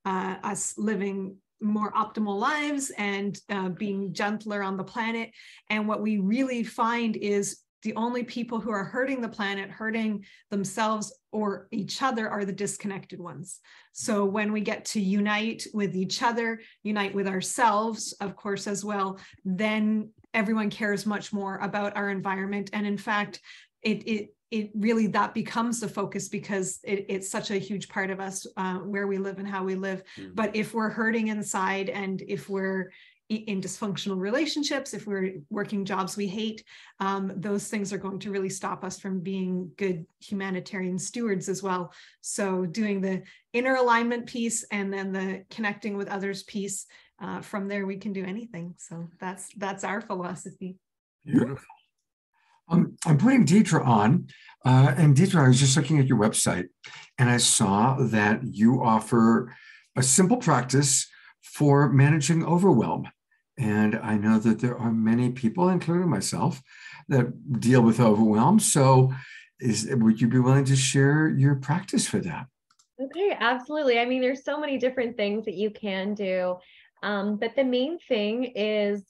us living more optimal lives and being gentler on the planet. And what we really find is the only people who are hurting the planet, hurting themselves or each other, are the disconnected ones. So when we get to unite with each other, unite with ourselves, of course, as well, then everyone cares much more about our environment. And in fact, it really, that becomes the focus, because it's such a huge part of us, where we live and how we live. But if we're hurting inside, and if we're in dysfunctional relationships, if we're working jobs we hate, those things are going to really stop us from being good humanitarian stewards as well. So doing the inner alignment piece and then the connecting with others piece, from there we can do anything. So that's our philosophy. Beautiful. I'm putting Deidre on, and Deidre, I was just looking at your website, and I saw that you offer a simple practice for managing overwhelm. And I know that there are many people, including myself, that deal with overwhelm. So would you be willing to share your practice for that? Okay, absolutely. I mean, there's so many different things that you can do. But the main thing is,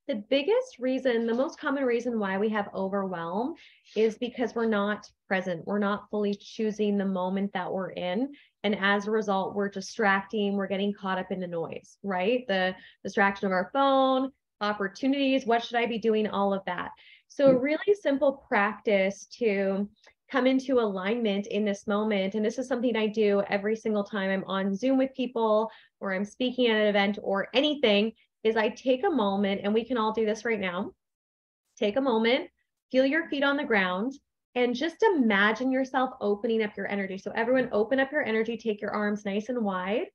the biggest reason, the most common reason why we have overwhelm is because we're not present. We're not fully choosing the moment that we're in. And as a result, we're distracting, we're getting caught up in the noise, right? The distraction of our phone, opportunities, what should I be doing, all of that. So a really simple practice to come into alignment in this moment, and this is something I do every single time I'm on Zoom with people, or I'm speaking at an event or anything, is I take a moment, and we can all do this right now. Take a moment, feel your feet on the ground, and just imagine yourself opening up your energy. So everyone, open up your energy, take your arms nice and wide,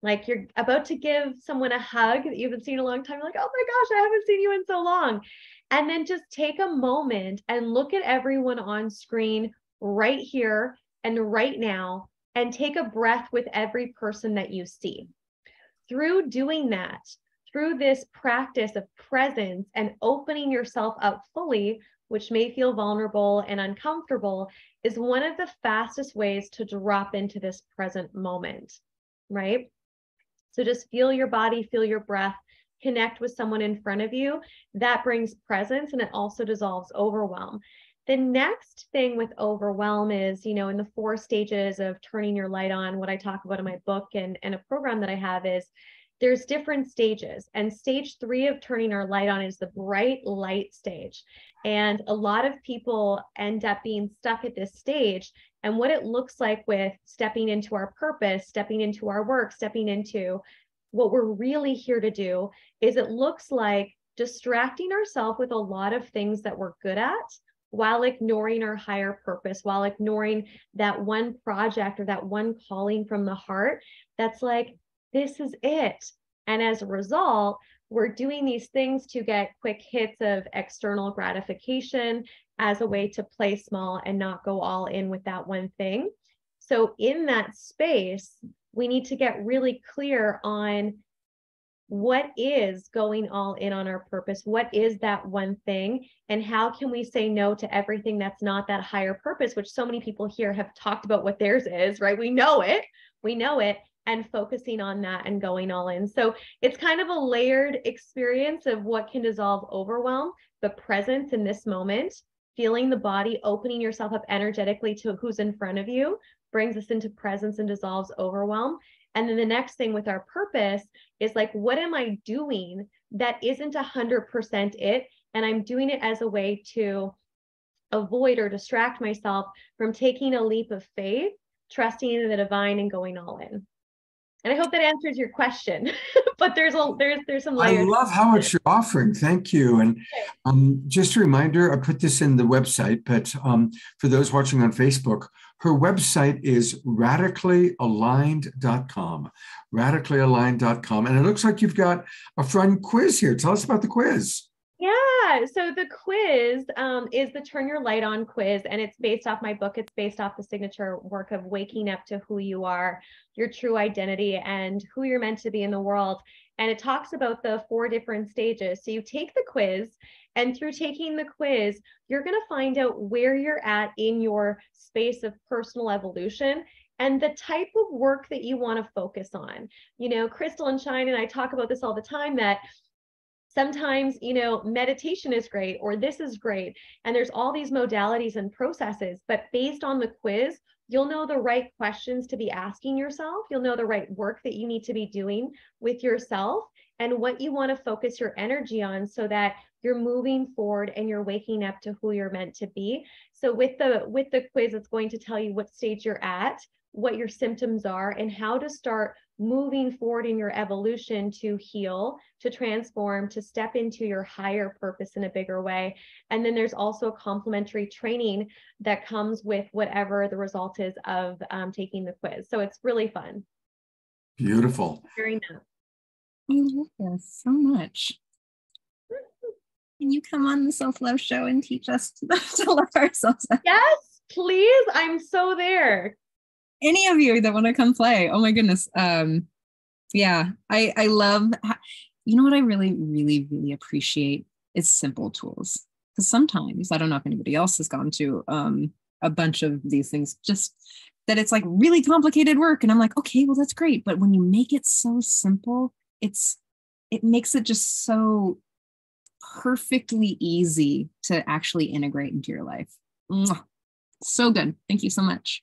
like you're about to give someone a hug that you haven't seen in a long time. You're like, oh my gosh, I haven't seen you in so long. And then just take a moment and look at everyone on screen right here and right now, and take a breath with every person that you see. Through doing that, through this practice of presence and opening yourself up fully, which may feel vulnerable and uncomfortable, is one of the fastest ways to drop into this present moment, right? So just feel your body, feel your breath, connect with someone in front of you. That brings presence, and it also dissolves overwhelm. The next thing with overwhelm is, in the 4 stages of turning your light on, what I talk about in my book and a program that I have, is there's different stages. And stage 3 of turning our light on is the bright light stage. And a lot of people end up being stuck at this stage. And what it looks like with stepping into our purpose, stepping into our work, stepping into what we're really here to do, is it looks like distracting ourselves with a lot of things that we're good at, while ignoring our higher purpose, while ignoring that one project or that one calling from the heart that's like, this is it. And as a result, we're doing these things to get quick hits of external gratification as a way to play small and not go all in with that one thing. So in that space, we need to get really clear on what is going all in on our purpose. What is that one thing? And how can we say no to everything that's not that higher purpose, which so many people here have talked about what theirs is, right? We know it, and focusing on that and going all in. So it's kind of a layered experience of what can dissolve overwhelm, the presence in this moment, feeling the body, opening yourself up energetically to who's in front of you, brings us into presence and dissolves overwhelm. And then the next thing with our purpose is like, what am I doing that isn't 100% it? And I'm doing it as a way to avoid or distract myself from taking a leap of faith, trusting in the divine and going all in. And I hope that answers your question, but there's some layers. I love how much you're offering. Thank you. And just a reminder, I put this in the website, but for those watching on Facebook, her website is radicallyaligned.com, radicallyaligned.com. And it looks like you've got a fun quiz here. Tell us about the quiz. Yeah, so the quiz is the Turn Your Light On quiz, and it's based off my book. It's based off the signature work of waking up to who you are, your true identity, and who you're meant to be in the world. And it talks about the 4 different stages. So you take the quiz, and through taking the quiz, you're going to find out where you're at in your space of personal evolution and the type of work that you want to focus on. You know, Crystal and Shine and I talk about this all the time, that sometimes, you know, meditation is great, or this is great, and there's all these modalities and processes, but based on the quiz, you'll know the right questions to be asking yourself. You'll know the right work that you need to be doing with yourself and what you want to focus your energy on so that you're moving forward and you're waking up to who you're meant to be. So with the quiz, it's going to tell you what stage you're at, what your symptoms are, and how to start moving forward in your evolution to heal, to transform, to step into your higher purpose in a bigger way. And then there's also complementary training that comes with whatever the result is of taking the quiz. So it's really fun. Beautiful. Very nice. I love this so much. Can you come on the Self-Love Show and teach us to love ourselves? Yes, please. I'm so there. Any of you that want to come play. Oh my goodness. Yeah, I love, you know what I really, really, really appreciate is simple tools. Because sometimes, I don't know if anybody else has gone to a bunch of these things, just that it's like really complicated work. And I'm like, okay, well, that's great. But when you make it so simple, it makes it just so perfectly easy to actually integrate into your life. Mwah. So good. Thank you so much.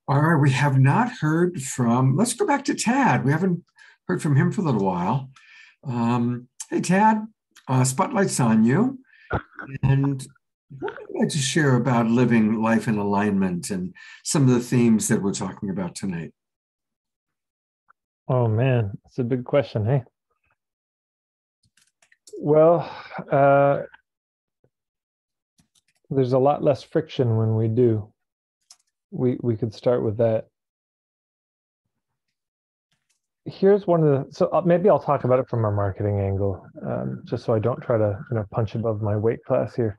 All right, we have not heard from, let's go back to Tad. We haven't heard from him for a little while. Hey, Tad, spotlight's on you. And what would you like to share about living life in alignment and some of the themes that we're talking about tonight? Oh, man, that's a big question, hey? Well, there's a lot less friction when we do. We could start with that. Here's one of the, so maybe I'll talk about it from a marketing angle, just so I don't try to punch above my weight class here.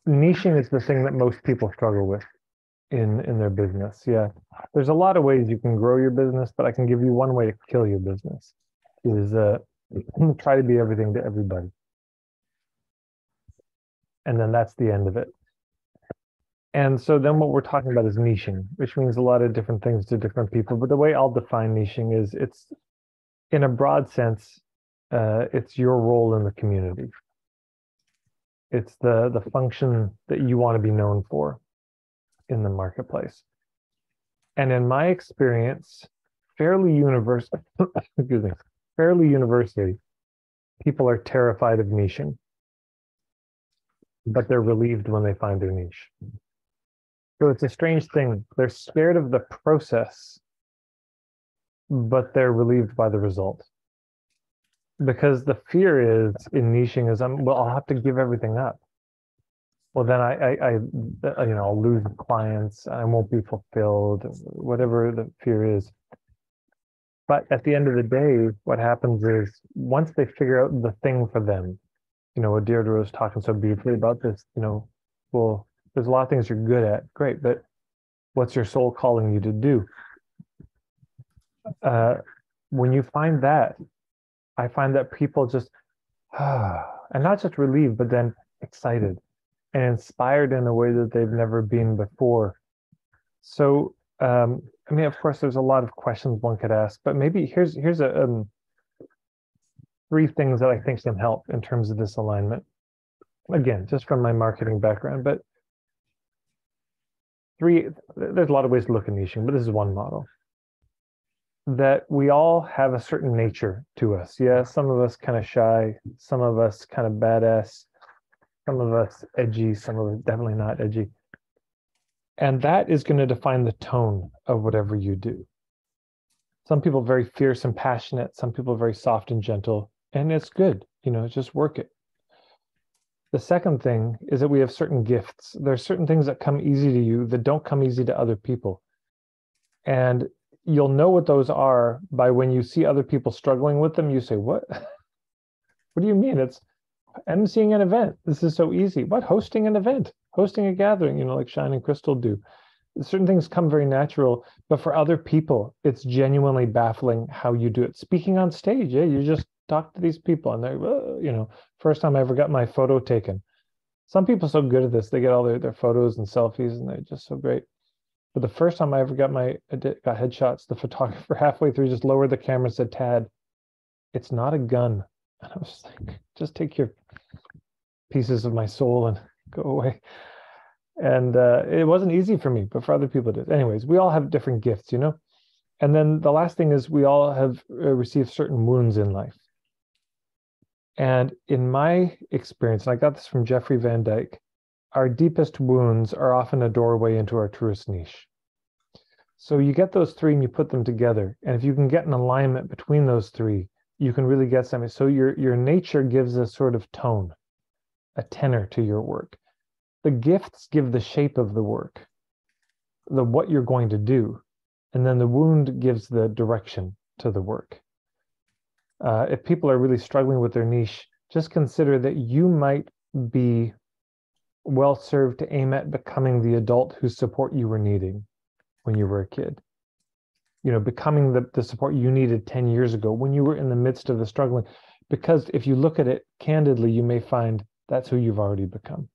Niching is the thing that most people struggle with in their business. Yeah, there's a lot of ways you can grow your business, but I can give you one way to kill your business is try to be everything to everybody. And then that's the end of it. And so then what we're talking about is niching, which means a lot of different things to different people. But the way I'll define niching is it's, in a broad sense, it's your role in the community. It's the function that you want to be known for in the marketplace. And in my experience, fairly universally, people are terrified of niching, but they're relieved when they find their niche. So it's a strange thing. They're scared of the process, but they're relieved by the result. Because the fear is in niching is, well, I'll have to give everything up. Well, then I'll lose clients. I won't be fulfilled. Whatever the fear is. But at the end of the day, what happens is once they figure out the thing for them, what Deirdre was talking so beautifully about this, well, there's a lot of things you're good at. Great, but what's your soul calling you to do? When you find that, I find that people just, and not just relieved, but then excited and inspired in a way that they've never been before. So, of course, there's a lot of questions one could ask, but maybe here's a 3 things that I think can help in terms of this alignment. Again, just from my marketing background, but 3, there's a lot of ways to look at niching, but this is one model. that we all have a certain nature to us. Yeah, some of us kind of shy, some of us kind of badass, some of us edgy, some of us definitely not edgy. And that is going to define the tone of whatever you do. Some people very fierce and passionate, some people very soft and gentle, and it's good, just work it. The second thing is that we have certain gifts. There are certain things that come easy to you that don't come easy to other people. And you'll know what those are by when you see other people struggling with them, you say, what? What do you mean? It's emceeing an event. This is so easy. What? Hosting an event, hosting a gathering, like Shine and Crystal do. Certain things come very natural, but for other people, it's genuinely baffling how you do it. Speaking on stage, you just talk to these people and they're, first time I ever got my photo taken. Some people are so good at this, they get all their photos and selfies and they're just so great. But the first time I ever got headshots, the photographer halfway through just lowered the camera and said, "Tad, it's not a gun." And I was like, just take your pieces of my soul and go away. And it wasn't easy for me, but for other people it is. Anyways, we all have different gifts, And then the last thing is we all have received certain wounds in life. And in my experience, and I got this from Jeffrey Van Dyke, our deepest wounds are often a doorway into our truest niche. So you get those three and you put them together. And if you can get an alignment between those three, you can really get something. So your nature gives a sort of tone, a tenor to your work. The gifts give the shape of the work, what you're going to do. And then the wound gives the direction to the work. If people are really struggling with their niche, just consider that you might be well served to aim at becoming the adult whose support you were needing when you were a kid. Becoming the support you needed 10 years ago when you were in the midst of the struggling. Because if you look at it candidly, you may find that's who you've already become.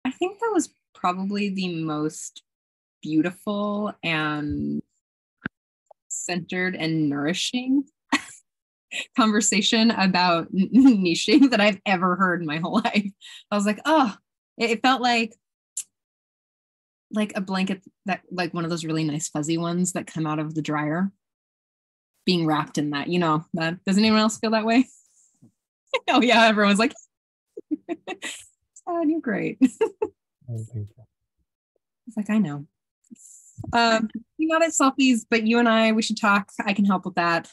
I think that was probably the most beautiful and centered and nourishing conversation about niching that I've ever heard in my whole life. I was like, oh, it felt like a blanket that, like one of those really nice fuzzy ones that come out of the dryer, being wrapped in that, that. Does anyone else feel that way? Oh yeah, everyone's like, oh, you're great. It's like, I know. You're not at selfies, but you and we should talk. I can help with that.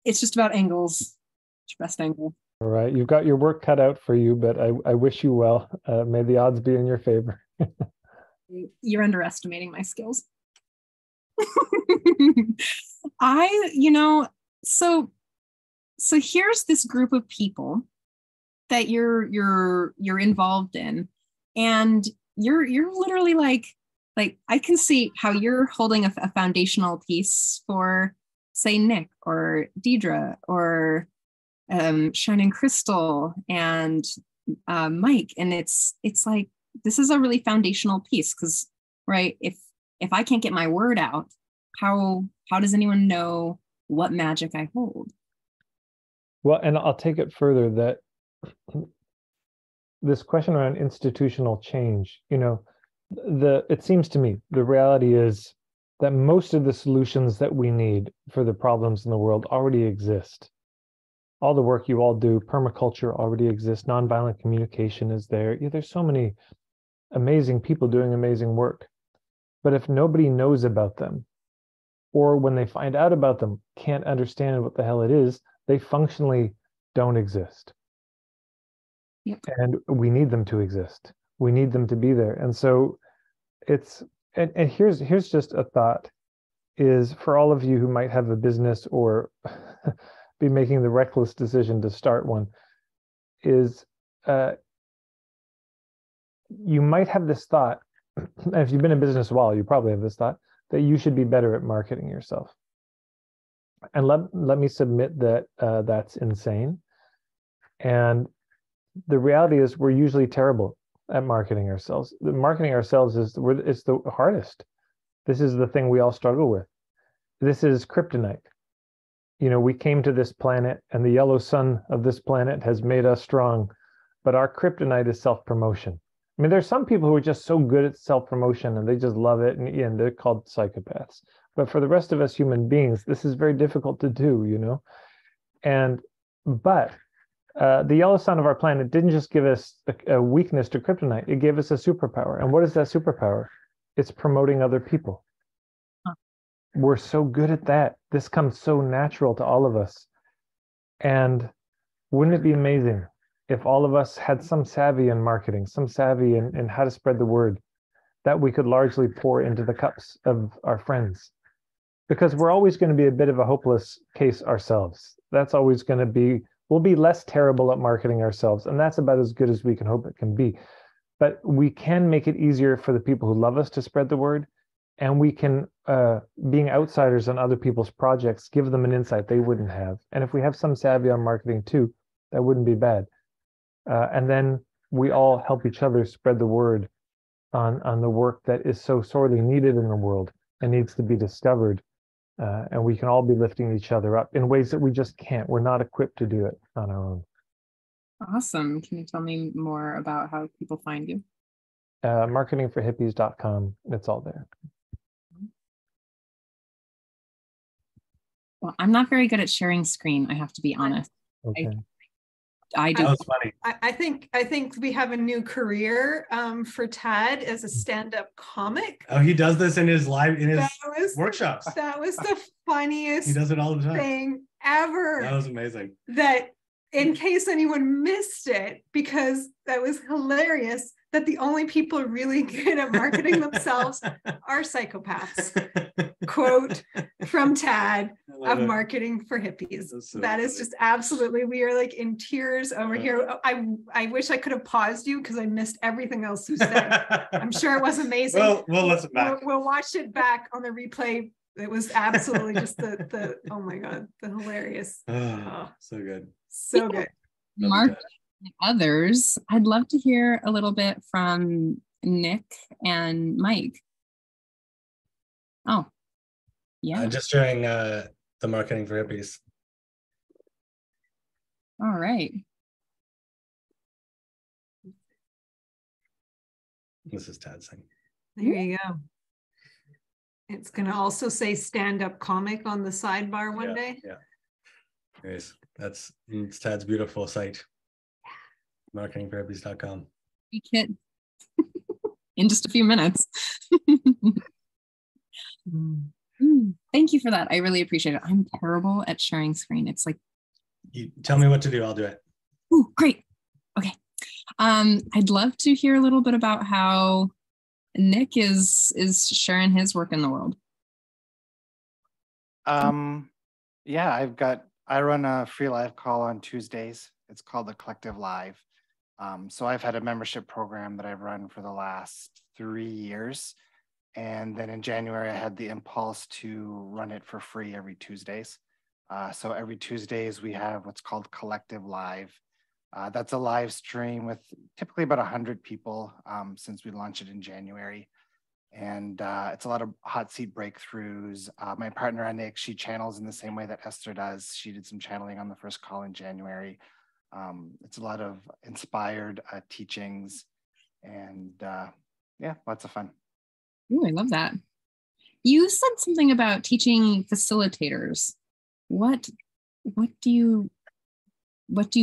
It's just about angles. It's your best angle. All right. You've got your work cut out for you, but I wish you well. May the odds be in your favor. You're underestimating my skills. So here's this group of people that you're involved in, and you're literally like I can see how you're holding a foundational piece for, say, Nick or Deidre or Shine and Crystal and Mike, and it's like this is a really foundational piece because, right, if I can't get my word out, how does anyone know what magic I hold? Well, and I'll take it further that this question around institutional change, it seems to me the reality is that most of the solutions that we need for the problems in the world already exist. All the work you all do, permaculture already exists, nonviolent communication is there. There's so many amazing people doing amazing work. But if nobody knows about them, or when they find out about them, can't understand what the hell it is, they functionally don't exist. Yep. And we need them to exist. We need them to be there. And so and here's just a thought, is for all of you who might have a business or be making the reckless decision to start one, is you might have this thought, and if you've been in business a while, you probably have this thought, that you should be better at marketing yourself. And let me submit that that's insane. And the reality is we're usually terrible at marketing ourselves. Marketing ourselves is the hardest. This is the thing we all struggle with. This is kryptonite. We came to this planet and the yellow sun of this planet has made us strong, but our kryptonite is self-promotion. I mean, there's some people who are just so good at self-promotion and they just love it, and they're called psychopaths. But for the rest of us human beings, this is very difficult to do, you know? But the yellow sun of our planet didn't just give us a weakness to kryptonite, it gave us a superpower. And what is that superpower? It's promoting other people. Huh. We're so good at that. This comes so natural to all of us. And wouldn't it be amazing if all of us had some savvy in marketing, some savvy in how to spread the word, that we could largely pour into the cups of our friends? Because we're always going to be a bit of a hopeless case ourselves. That's always going to be, we'll be less terrible at marketing ourselves, and that's about as good as we can hope it can be. But we can make it easier for the people who love us to spread the word, and we can, being outsiders on other people's projects, give them an insight they wouldn't have. And if we have some savvy on marketing too, that wouldn't be bad. And then we all help each other spread the word on the work that is so sorely needed in the world and needs to be discovered. And we can all be lifting each other up in ways that we just can't. We're not equipped to do it on our own. Awesome. Can you tell me more about how people find you? Marketingforhippies.com. It's all there. Well, I'm not very good at sharing screen, I have to be honest. Okay. I do. That was funny. I think we have a new career for Tad as a stand-up comic. Oh, he does this in his workshops. That was the funniest He does it all the time. thing ever. That was amazing. That, in case anyone missed it, because that was hilarious, that the only people really good at marketing themselves are psychopaths. Quote from Tad of Marketing for Hippies. That is just absolutely, we are like in tears over here. I wish I could have paused you because I missed everything else you said. I'm sure it was amazing. We'll listen back. We'll watch it back on the replay. It was absolutely just the oh my God, the hilarious. So good. So good. Mark and others, I'd love to hear a little bit from Nick and Mike. Oh, yeah. Just during the Marketing for Hippies. All right. This is Tad saying. There you go. It's going to also say stand-up comic on the sidebar one day. Yeah. Anyways, it's Tad's beautiful site. Marketingforhippies.com. Kit. In just a few minutes. Thank you for that. I really appreciate it. I'm terrible at sharing screen. It's like, you tell me what to do, I'll do it. Ooh, great. Okay. I'd love to hear a little bit about how Nick is sharing his work in the world. Yeah, I run a free live call on Tuesdays. It's called the Collective Live. So I've had a membership program that I've run for the last 3 years. And then in January, I had the impulse to run it for free every Tuesdays. So every Tuesdays, we have what's called Collective Live. That's a live stream with typically about 100 people since we launched it in January. And it's a lot of hot seat breakthroughs. My partner, Anik, she channels in the same way that Esther does. She did some channeling on the first call in January. It's a lot of inspired teachings and yeah, lots of fun. Ooh, I love that. You said something about teaching facilitators. What do you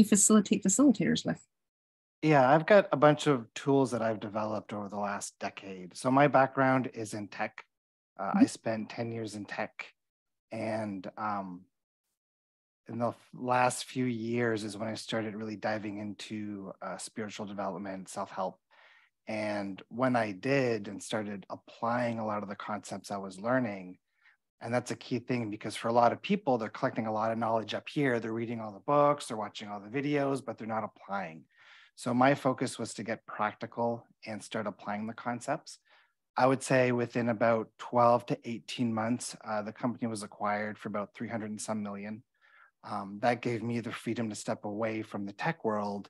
facilitate facilitators with? Yeah, I've got a bunch of tools that I've developed over the last decade. So my background is in tech. I spent 10 years in tech, and in the last few years is when I started really diving into spiritual development, self-help. And when I did and started applying a lot of the concepts I was learning, and that's a key thing because for a lot of people, they're collecting a lot of knowledge up here. They're reading all the books, they're watching all the videos, but they're not applying. So my focus was to get practical and start applying the concepts. I would say within about 12 to 18 months, the company was acquired for about 300 and some million. That gave me the freedom to step away from the tech world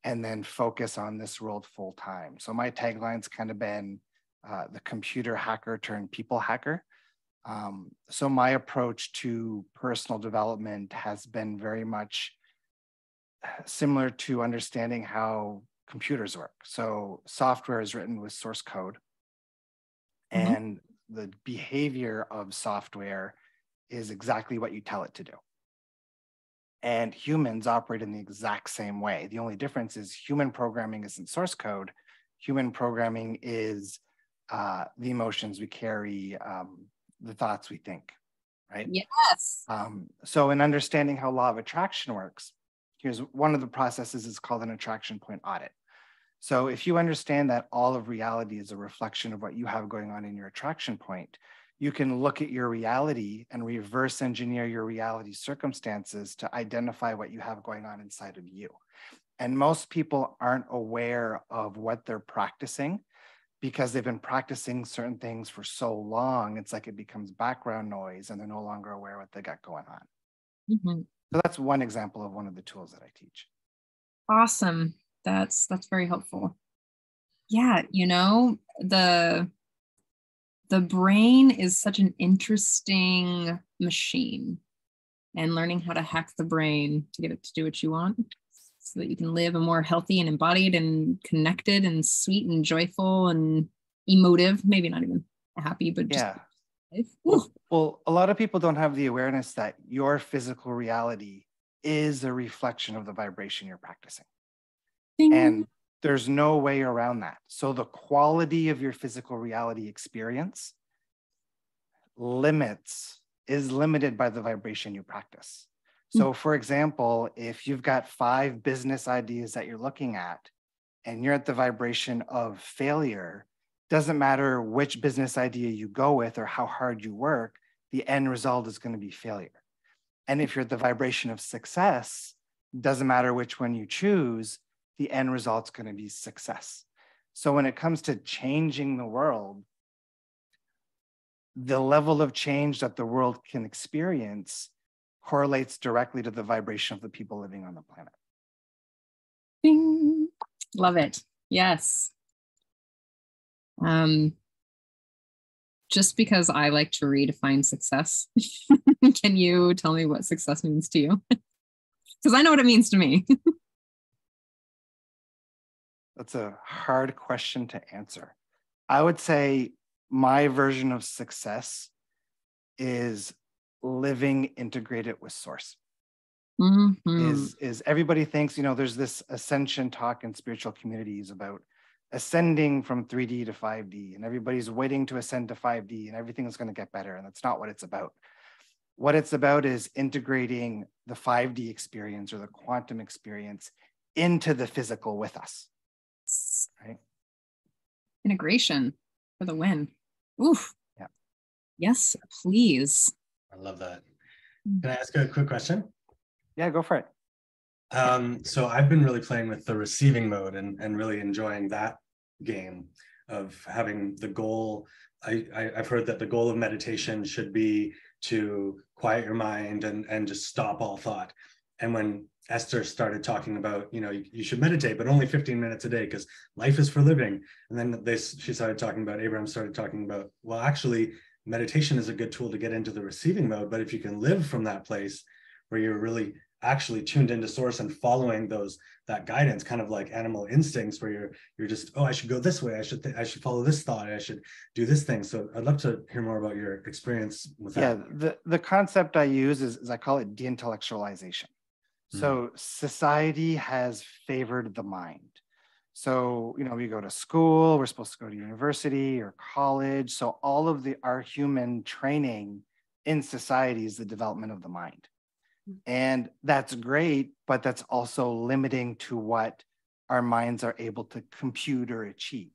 and then focus on this world full time. So my tagline's kind of been the computer hacker turned people hacker. So my approach to personal development has been very much similar to understanding how computers work. So software is written with source code, and the behavior of software is exactly what you tell it to do. And humans operate in the exact same way. The only difference is human programming isn't source code. Human programming is the emotions we carry, the thoughts we think, right? Yes. So in understanding how law of attraction works, here's one of the processes is called an attraction point audit. So if you understand that all of reality is a reflection of what you have going on in your attraction point, you can look at your reality and reverse engineer your reality circumstances to identify what you have going on inside of you. And most people aren't aware of what they're practicing because they've been practicing certain things for so long. It's like it becomes background noise and they're no longer aware what they got going on. So that's one example of one of the tools that I teach. Awesome. That's very helpful. Yeah, you know, the brain is such an interesting machine, and learning how to hack the brain to get it to do what you want so that you can live a more healthy and embodied and connected and sweet and joyful and emotive, maybe not even happy, but just Well, a lot of people don't have the awareness that your physical reality is a reflection of the vibration you're practicing. Ding. And there's no way around that. So the quality of your physical reality experience is limited by the vibration you practice. So for example, if you've got 5 business ideas that you're looking at and you're at the vibration of failure, doesn't matter which business idea you go with or how hard you work, the end result is going to be failure. And if you're at the vibration of success, doesn't matter which one you choose, the end result's going to be success. So when it comes to changing the world, the level of change that the world can experience correlates directly to the vibration of the people living on the planet. Bing. Love it. Yes. Just because I like to redefine success, can you tell me what success means to you? Because I know what it means to me. That's a hard question to answer. I would say my version of success is living integrated with source. Is everybody thinks, you know, there's this ascension talk in spiritual communities about ascending from 3D to 5D, and everybody's waiting to ascend to 5D and everything is going to get better. And that's not what it's about. What it's about is integrating the 5D experience or the quantum experience into the physical with us. Right? Integration for the win. Oof. Yeah. Yes, please. I love that. Can I ask a quick question? Yeah, go for it. So I've been really playing with the receiving mode and really enjoying that game of having the goal. I've heard that the goal of meditation should be to quiet your mind and just stop all thought. And when Esther started talking about, you know, you should meditate, but only 15 minutes a day because life is for living. And then she started talking about, Abraham started talking about, well, actually, meditation is a good tool to get into the receiving mode. But if you can live from that place where you're really actually tuned into source and following that guidance, kind of like animal instincts, where you're just, oh, I should go this way. I should follow this thought. I should do this thing. So I'd love to hear more about your experience with that. Yeah, the concept I use is I call it de-intellectualization. So society has favored the mind. So, you know, we go to school, we're supposed to go to university or college. So all of our human training in society is the development of the mind. And that's great, but that's also limiting to what our minds are able to compute or achieve.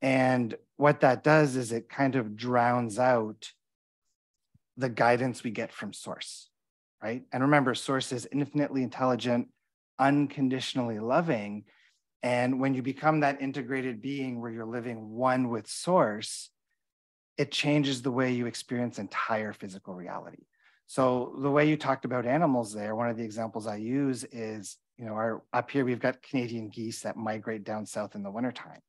And what that does is it kind of drowns out the guidance we get from source, right? And remember, source is infinitely intelligent, unconditionally loving. And when you become that integrated being where you're living one with source, it changes the way you experience entire physical reality. So the way you talked about animals there, one of the examples I use is, you know, up here, we've got Canadian geese that migrate down south in the wintertime.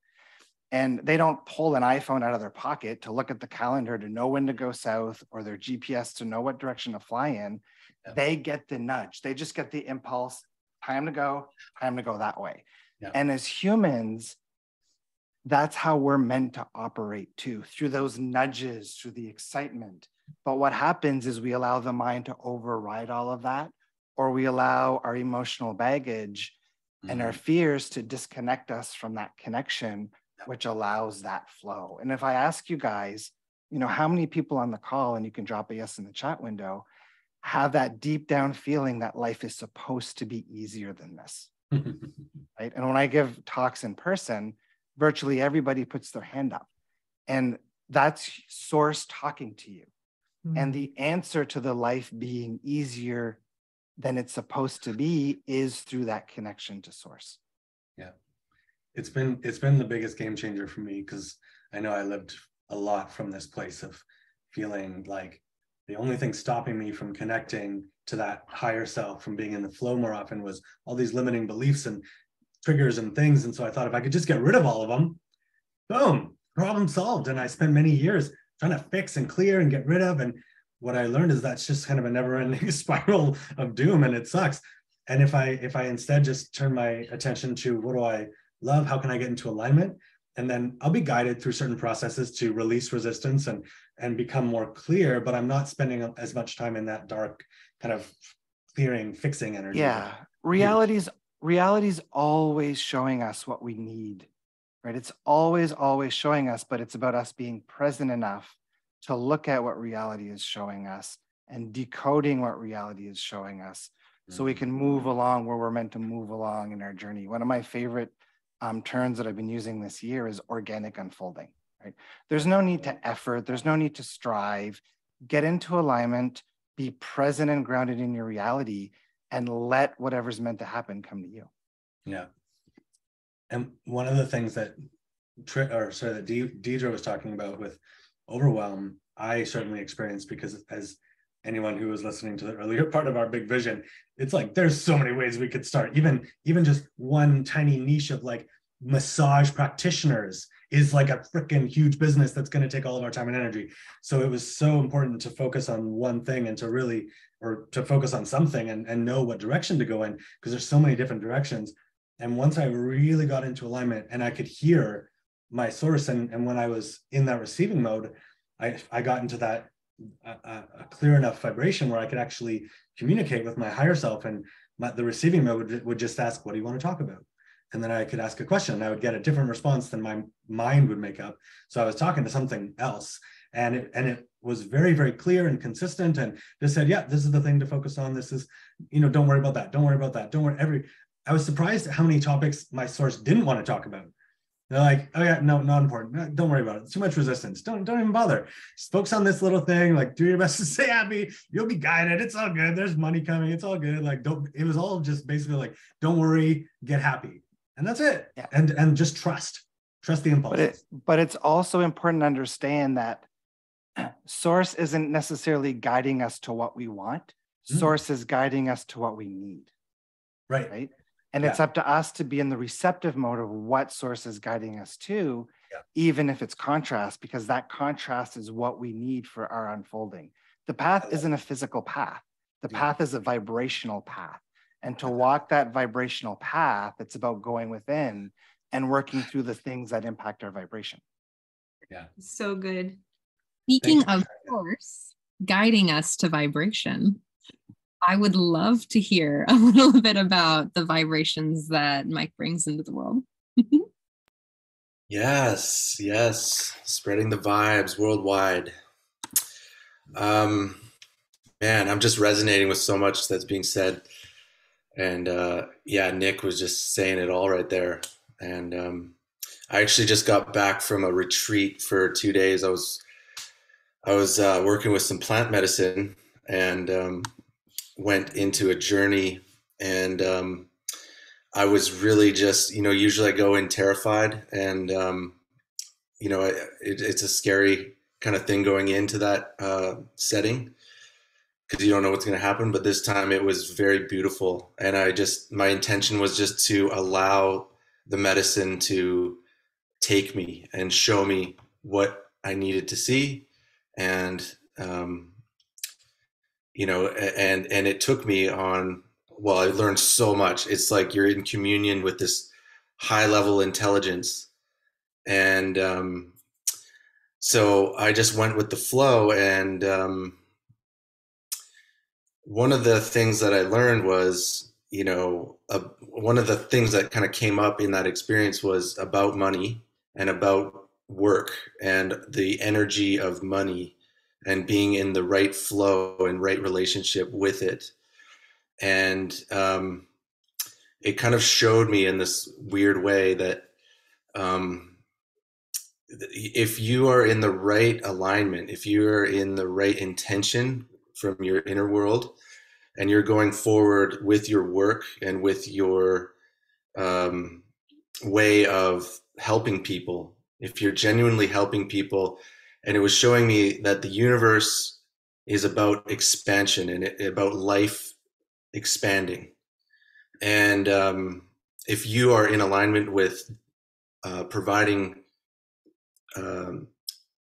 And they don't pull an iPhone out of their pocket to look at the calendar to know when to go south or their GPS to know what direction to fly in. Yeah. They get the nudge. They just get the impulse, time to go that way. Yeah. And as humans, that's how we're meant to operate too, through those nudges, through the excitement. But what happens is we allow the mind to override all of that, or we allow our emotional baggage and our fears to disconnect us from that connection, which allows that flow. And if I ask you guys, you know, how many people on the call, and you can drop a yes in the chat window, have that deep down feeling that life is supposed to be easier than this, right? And when I give talks in person, virtually everybody puts their hand up, and that's source talking to you. And the answer to the life being easier than it's supposed to be is through that connection to source. Yeah, it's been the biggest game changer for me, because I know I lived a lot from this place of feeling like the only thing stopping me from connecting to that higher self, from being in the flow more often, was all these limiting beliefs and triggers and things. And so I thought if I could just get rid of all of them, boom, problem solved. And I spent many years trying to fix and clear and get rid of. And what I learned is that's just kind of a never-ending spiral of doom, and it sucks. And if I instead just turn my attention to what do I love, how can I get into alignment, and then I'll be guided through certain processes to release resistance and become more clear, but I'm not spending as much time in that dark kind of clearing, fixing energy. Yeah, reality's always showing us what we need, right? It's always showing us, but it's about us being present enough to look at what reality is showing us and decoding what reality is showing us, so we can move along where we're meant to move along in our journey. One of my favorite terms that I've been using this year is organic unfolding, right? There's no need to effort. There's no need to strive. Get into alignment, be present and grounded in your reality, and let whatever's meant to happen come to you. Yeah. And one of the things that Deidre was talking about with overwhelm, I certainly experienced, because as anyone who was listening to the earlier part of our big vision, it's like there's so many ways we could start. Even just one tiny niche of like massage practitioners is like a freaking huge business that's going to take all of our time and energy. So it was so important to focus on one thing and to focus on something and know what direction to go in, because there's so many different directions. And once I really got into alignment and I could hear my source, and when I was in that receiving mode, I got into that a clear enough vibration where I could actually communicate with my higher self, and the receiving mode would just ask, what do you want to talk about? And then I could ask a question and I would get a different response than my mind would make up. So I was talking to something else, and it was very, very clear and consistent, and just said, yeah, this is the thing to focus on. This is, don't worry about that. Don't worry about that. Don't worry. I was surprised at how many topics my source didn't want to talk about. They're like, oh yeah, no, not important. Don't worry about it. It's too much resistance. Don't even bother. Just focus on this little thing. Like, do your best to stay happy. You'll be guided. It's all good. There's money coming. It's all good. Like, it was all just basically like, don't worry, get happy. And that's it. Yeah. And just trust the impulse. But it's also important to understand that source isn't necessarily guiding us to what we want. Source is guiding us to what we need. Right. And it's up to us to be in the receptive mode of what source is guiding us to, even if it's contrast, because that contrast is what we need for our unfolding. The path isn't a physical path. The path is a vibrational path. And to walk that vibrational path, it's about going within and working through the things that impact our vibration. Yeah. So good. Speaking of source guiding us to vibration, I would love to hear a little bit about the vibrations that Mike brings into the world. Yes. Spreading the vibes worldwide. Man, I'm just resonating with so much that's being said. And Nick was just saying it all right there. And I actually just got back from a retreat for 2 days. I was working with some plant medicine and went into a journey, and I was really just, usually I go in terrified, and it's a scary kind of thing going into that setting, because you don't know what's going to happen. But this time it was very beautiful, and my intention was just to allow the medicine to take me and show me what I needed to see, and and it took me on, I learned so much. It's like you're in communion with this high level intelligence. And so I just went with the flow. And one of the things that I learned was, you know, one of the things that kind of came up in that experience was about money and about work and the energy of money and being in the right flow and right relationship with it. And it kind of showed me in this weird way that if you are in the right alignment, if you are in the right intention from your inner world, and you're going forward with your work and with your way of helping people, if you're genuinely helping people, and it was showing me that the universe is about expansion and about life expanding. And if you are in alignment with providing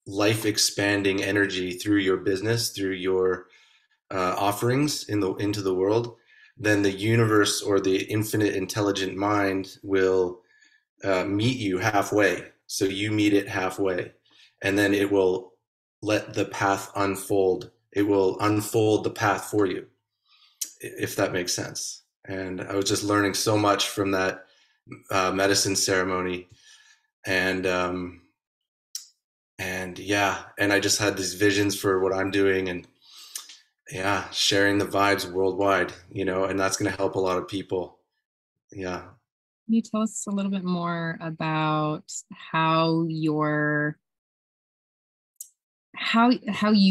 life expanding energy through your business, through your offerings into the world, then the universe or the infinite intelligent mind will meet you halfway. So you meet it halfway, and then it will let the path unfold. It will unfold the path for you, if that makes sense. And I was just learning so much from that medicine ceremony, and yeah, and I just had these visions for what I'm doing, and yeah, sharing the vibes worldwide, you know, and that's going to help a lot of people. Yeah. Can you tell us a little bit more about how you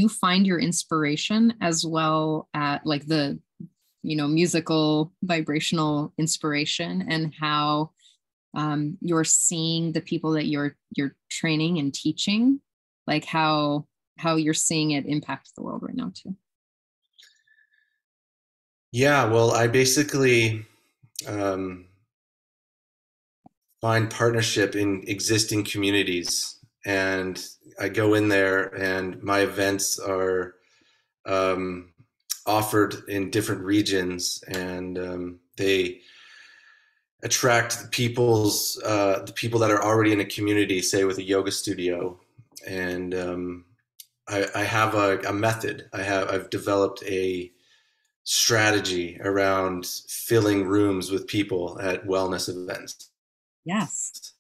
find your inspiration, as well at like the, you know, musical vibrational inspiration, and how you're seeing the people that you're training and teaching, like how you're seeing it impact the world right now too? Yeah, well, I basically find partnership in existing communities, and I go in there, and my events are offered in different regions, and they attract the people that are already in a community, say with a yoga studio. And I have a method. I've developed a strategy around filling rooms with people at wellness events. Yes.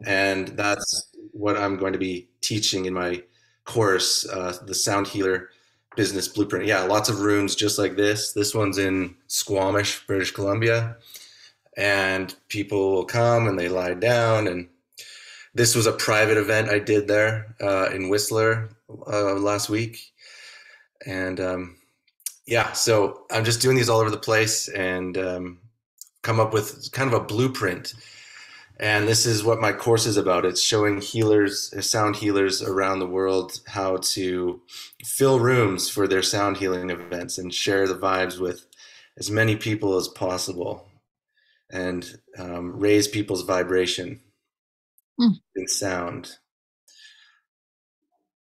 And that's what I'm going to be teaching in my course, the Sound Healer Business Blueprint. Yeah, lots of rooms just like this. This one's in Squamish, British Columbia. And people will come and they lie down. And this was a private event I did there in Whistler last week. And yeah, so I'm just doing these all over the place, and come up with kind of a blueprint. And this is what my course is about. It's showing healers, sound healers around the world, how to fill rooms for their sound healing events and share the vibes with as many people as possible, and raise people's vibration in sound.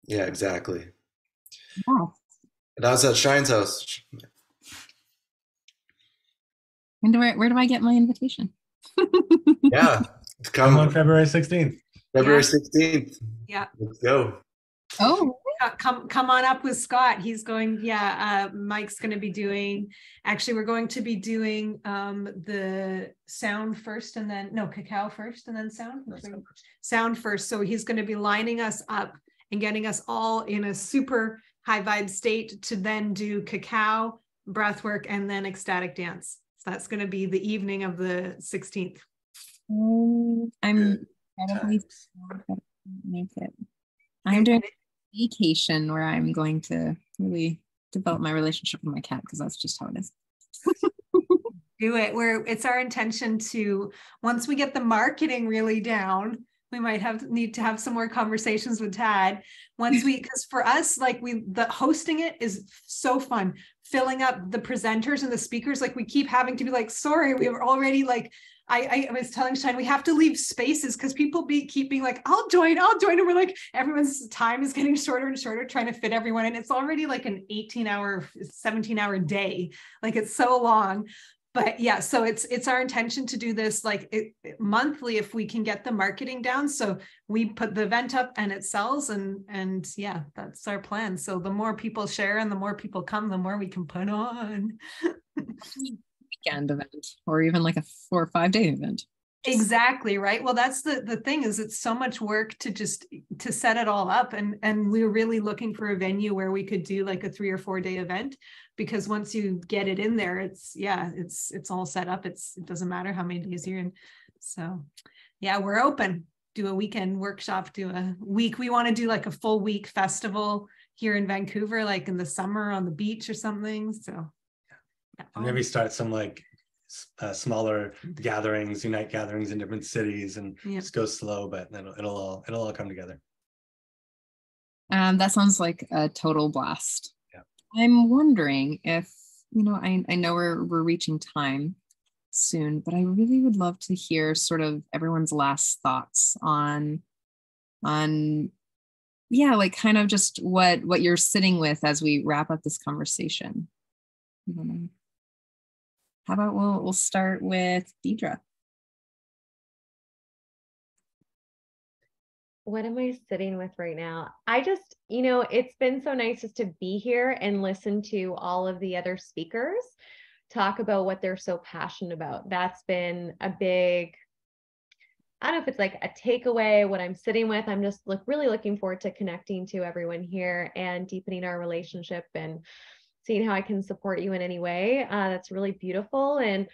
Yeah, exactly. Wow. That was at Shine's house. And where do I get my invitation? Yeah, come on February 16th. February 16th. Yeah. Let's go. Oh, come on up with Scott. He's going. Yeah, Mike's going to be doing. Actually, we're going to be doing the sound first, and then cacao first, and then sound. Sound first. So he's going to be lining us up and getting us all in a super high vibe state to then do cacao, breath work, and then ecstatic dance. So that's going to be the evening of the 16th. I'm incredibly make it. I'm doing a vacation where I'm going to really develop my relationship with my cat, because that's just how it is. Do it. It's our intention to, once we get the marketing really down, we might need to have some more conversations with Tad because for us, like the hosting it is so fun, filling up the presenters and the speakers. Like we keep having to be like, sorry, we were already like, I was telling Shine, we have to leave spaces because people keep being like, I'll join. And we're like, everyone's time is getting shorter and shorter, trying to fit everyone in. It's already like an 18-hour, 17-hour day. Like it's so long. But yeah, so it's our intention to do this like monthly if we can get the marketing down. So we put the event up and it sells, and yeah, that's our plan. So the more people share and the more people come, the more we can put on. Weekend event, or even like a 4 or 5 day event. Exactly, right. Well, that's the thing, is it's so much work to set it all up, and we were really looking for a venue where we could do like a 3 or 4 day event, because once you get it in there, it's all set up. It doesn't matter how many days you're in. So yeah, we're open. Do a weekend workshop, do a week. We want to do like a full week festival here in Vancouver, like in the summer on the beach or something. So yeah. And maybe start some like smaller gatherings, unite gatherings in different cities, and just go slow, but then it'll all come together. That sounds like a total blast. Yeah. I'm wondering if, I know we're reaching time soon, but I really would love to hear sort of everyone's last thoughts on like kind of just what you're sitting with as we wrap up this conversation. How about we'll start with Deidre. What am I sitting with right now? I just, it's been so nice just to be here and listen to all of the other speakers talk about what they're so passionate about. That's been a big, I don't know if it's like a takeaway, what I'm sitting with. I'm just really looking forward to connecting to everyone here and deepening our relationship and seeing how I can support you in any way. That's really beautiful. And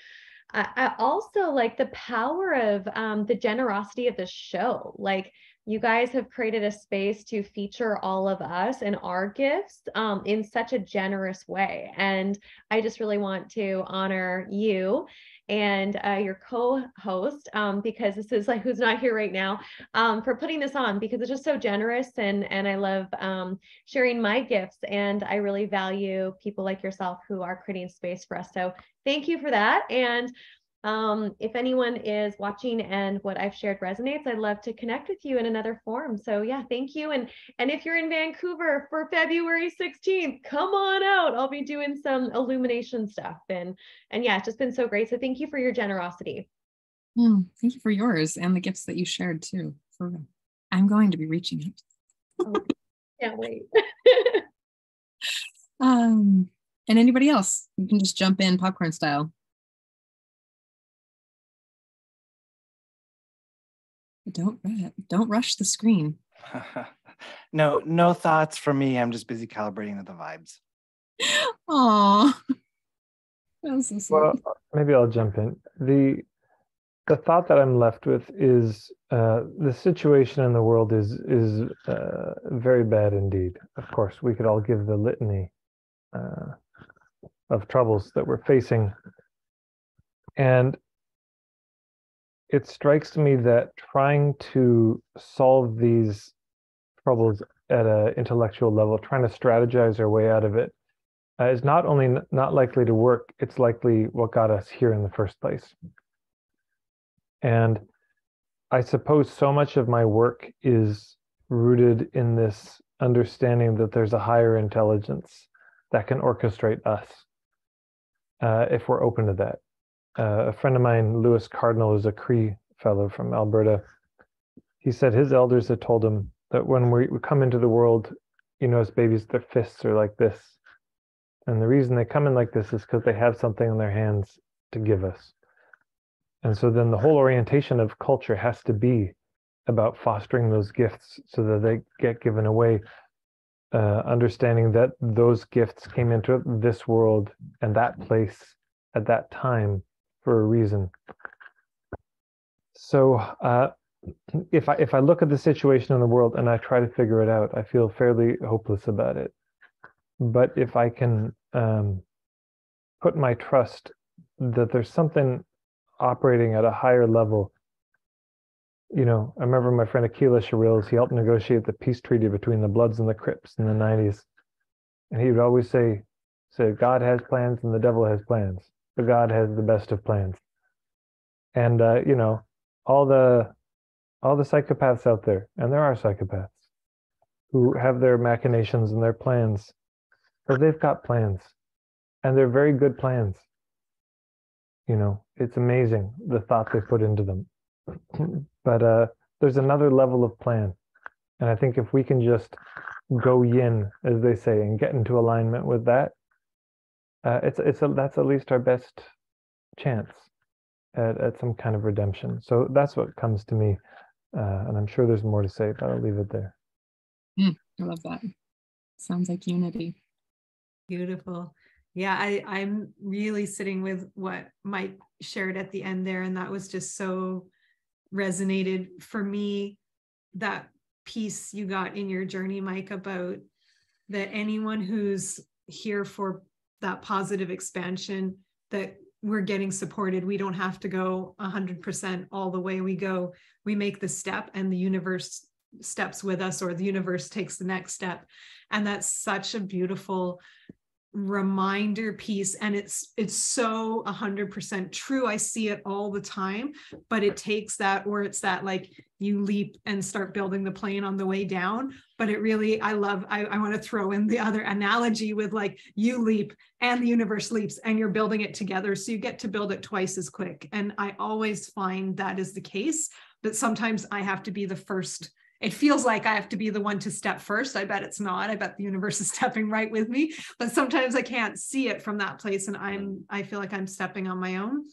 I also like the power of the generosity of the show. Like, you guys have created a space to feature all of us and our gifts in such a generous way. And I just really want to honor you and your co-host, because this is like, who's not here right now, for putting this on, because it's just so generous, and I love sharing my gifts, and I really value people like yourself who are creating space for us. So thank you for that. And if anyone is watching and what I've shared resonates, I'd love to connect with you in another forum. So yeah, thank you. And if you're in Vancouver for February 16th, come on out. I'll be doing some illumination stuff. And yeah, it's just been so great. So thank you for your generosity. Thank you for yours and the gifts that you shared too. For real. I'm going to be reaching out. Oh, can't wait. And anybody else, you can just jump in popcorn style. Don't rush the screen. No thoughts from me. I'm just busy calibrating the vibes. Aw. That's so sweet. Well, maybe I'll jump in. The thought that I'm left with is the situation in the world is very bad indeed. Of course, we could all give the litany of troubles that we're facing. And it strikes me that trying to solve these troubles at an intellectual level, trying to strategize our way out of it, is not only not likely to work, it's likely what got us here in the first place. And I suppose so much of my work is rooted in this understanding that there's a higher intelligence that can orchestrate us if we're open to that. A friend of mine, Lewis Cardinal, is a Cree fellow from Alberta. He said his elders had told him that when we come into the world, as babies, their fists are like this. And the reason they come in like this is because they have something in their hands to give us. And so then the whole orientation of culture has to be about fostering those gifts so that they get given away, understanding that those gifts came into this world and that place at that time for a reason. So if I look at the situation in the world and I try to figure it out, I feel fairly hopeless about it. But if I can put my trust that there's something operating at a higher level, I remember my friend Aquila Shirils, he helped negotiate the peace treaty between the Bloods and the Crips in the 90s. And he would always say, God has plans and the devil has plans, but God has the best of plans. And, all the psychopaths out there, and there are psychopaths who have their machinations and their plans, but they've got plans, and they're very good plans. You know, it's amazing the thought they put into them. But there's another level of plan. And I think if we can just go yin, as they say, and get into alignment with that, that's at least our best chance at some kind of redemption. So that's what comes to me. And I'm sure there's more to say, but I'll leave it there. I love that. Sounds like unity. Beautiful. Yeah, I'm really sitting with what Mike shared at the end there. And that was just so resonated for me, that piece you got in your journey, Mike, about that anyone who's here for that positive expansion, that we're getting supported. We don't have to go 100% all the way. We make the step and the universe steps with us, or the universe takes the next step. And that's such a beautiful reminder piece. And it's so 100% true. I see it all the time, but it takes that, or it's that, like, you leap and start building the plane on the way down. But it really, I want to throw in the other analogy with, like, you leap and the universe leaps and you're building it together. So you get to build it twice as quick. And I always find that is the case, but sometimes I have to be the first. It feels like I have to be the one to step first. I bet it's not. I bet the universe is stepping right with me, but sometimes I can't see it from that place. And I feel like I'm stepping on my own.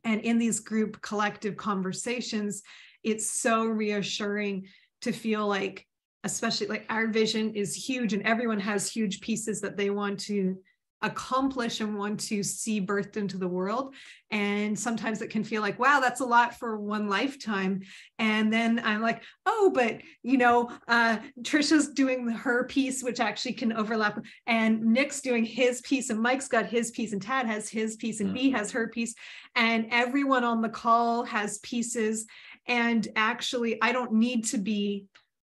And in these group collective conversations, it's so reassuring to feel like, especially like, our vision is huge and everyone has huge pieces that they want to accomplish and want to see birthed into the world. And sometimes it can feel like, wow, that's a lot for one lifetime. And then I'm like, oh, but Trisha's doing her piece, which actually can overlap, and Nick's doing his piece, and Mike's got his piece, and Tad has his piece, and Bea has her piece, and everyone on the call has pieces. And actually, I don't need to be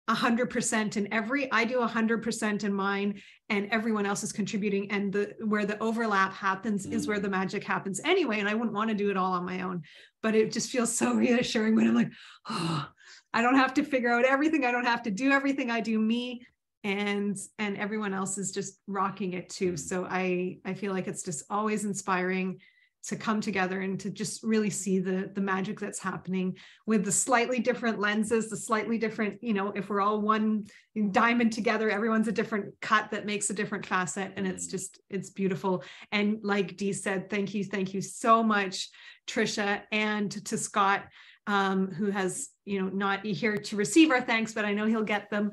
100% in I do 100% in mine, and everyone else is contributing. And where the overlap happens is where the magic happens anyway. And I wouldn't want to do it all on my own, but it just feels so reassuring when I'm like, oh, I don't have to figure out everything. I don't have to do everything. I do me, and everyone else is just rocking it too. So I feel like it's just always inspiring to come together and to just really see the magic that's happening with the slightly different lenses, the slightly different, if we're all one diamond together, everyone's a different cut that makes a different facet. And it's beautiful. And like Dee said, thank you so much, Trisha, and to Scott, who has, not here to receive our thanks, but I know he'll get them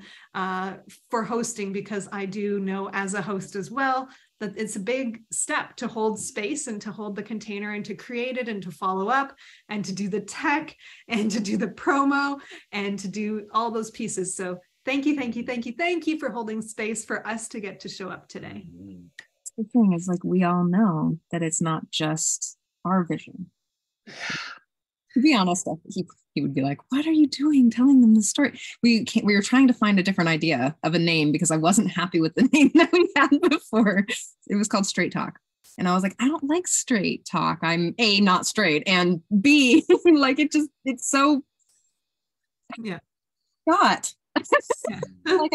for hosting, because I do know as a host as well that it's a big step to hold space and to hold the container and to create it and to follow up and to do the tech and to do the promo and to do all those pieces. So thank you for holding space for us to get to show up today. The thing is, like, we all know that it's not just our vision. To be honest, he would be like, what are you doing telling them the story? We were trying to find a different idea of a name because I wasn't happy with the name that we had before. It was called Straight Talk. And I was like, I don't like straight talk. I'm A, not straight, and B, like, it's so, yeah. God. Like,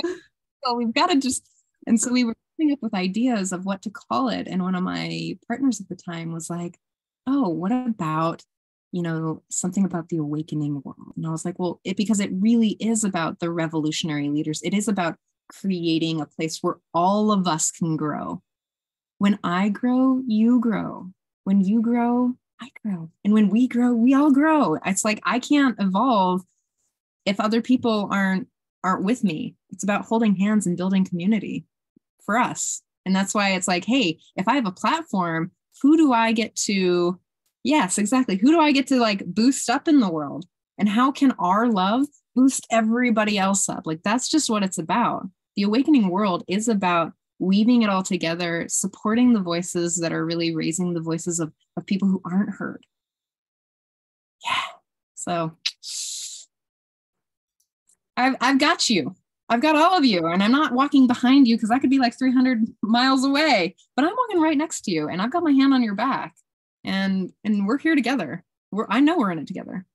well, we've got to just, and so we were coming up with ideas of what to call it. And one of my partners at the time was like, oh, what about, something about the awakening world? And I was like, well, because it really is about the revolutionary leaders. It is about creating a place where all of us can grow. When I grow, you grow. When you grow, I grow. And when we grow, we all grow. It's like, I can't evolve if other people aren't with me. It's about holding hands and building community for us. And that's why it's like, hey, if I have a platform, who do I get to, yes, exactly. Who do I get to, like, boost up in the world? And how can our love boost everybody else up? Like, that's just what it's about. The awakening world is about weaving it all together, supporting the voices that are really raising the voices of people who aren't heard. Yeah. So I've got you. I've got all of you, and I'm not walking behind you because I could be like 300 miles away, but I'm walking right next to you, and I've got my hand on your back, and we're here together. I know we're in it together.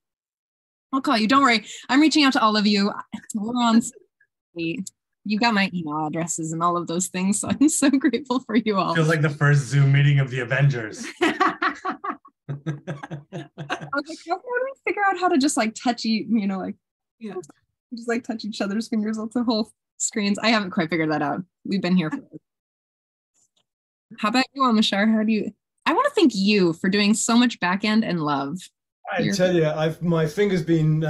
I'll call you. Don't worry. I'm reaching out to all of you. We're on. You got my email addresses and all of those things, so I'm so grateful for you all. Feels like the first Zoom meeting of the Avengers. I was like, how do we figure out how to just like touch just like touch each other's fingers on the whole screens? I haven't quite figured that out. We've been here for How about you, Amishar? I want to thank you for doing so much back end and love. I tell you, my finger's been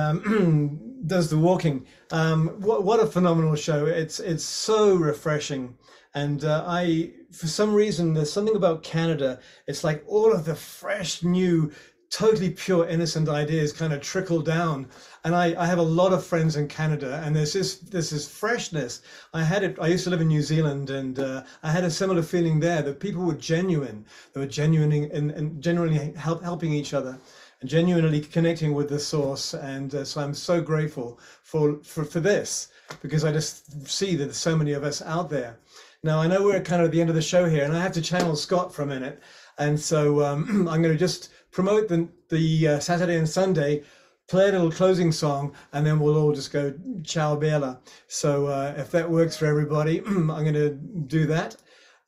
does the walking. What a phenomenal show! It's so refreshing, and for some reason there's something about Canada. It's like all of the fresh, new, totally pure, innocent ideas kind of trickle down. And I have a lot of friends in Canada, and there's this freshness. I used to live in New Zealand, and I had a similar feeling there that people were genuine. They were genuine and genuinely helping each other, and genuinely connecting with the source. And so I'm so grateful for this, because I just see that there's so many of us out there. Now, I know we're kind of at the end of the show here, and I have to channel Scott for a minute. And so I'm going to just promote the Saturday and Sunday, play a little closing song, and then we'll all just go ciao bella. So if that works for everybody, I'm going to do that.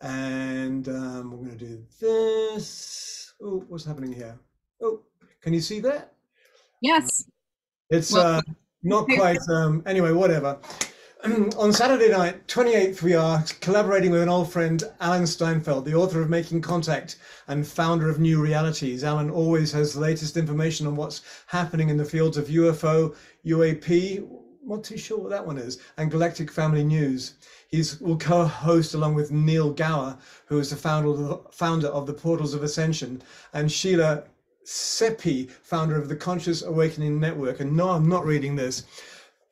And we're going to do this. Oh, what's happening here? Oh, can you see that? Yes. It's not quite, anyway, whatever. On Saturday night, 28th, we are collaborating with an old friend, Alan Steinfeld, the author of Making Contact and founder of New Realities. Alan always has the latest information on what's happening in the fields of UFO, UAP, not too sure what that one is, and Galactic Family News. Will co-host along with Neil Gower, who is the founder of the Portals of Ascension, and Sheila Seppi, founder of the Conscious Awakening Network. And no, I'm not reading this.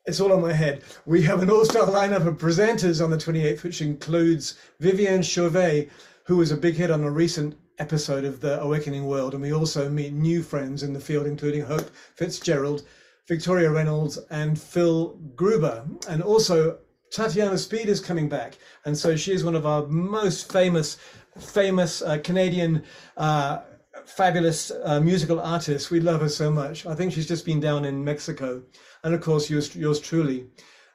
It's all on my head. We have an all-star lineup of presenters on the 28th, which includes Vivienne Chauvet, who was a big hit on a recent episode of The Awakening World. And we also meet new friends in the field, including Hope Fitzgerald, Victoria Reynolds, and Phil Gruber. And also Tatiana Speed is coming back. And so she is one of our most famous Canadian fabulous musical artists. We love her so much. I think she's just been down in Mexico. And of course, yours truly.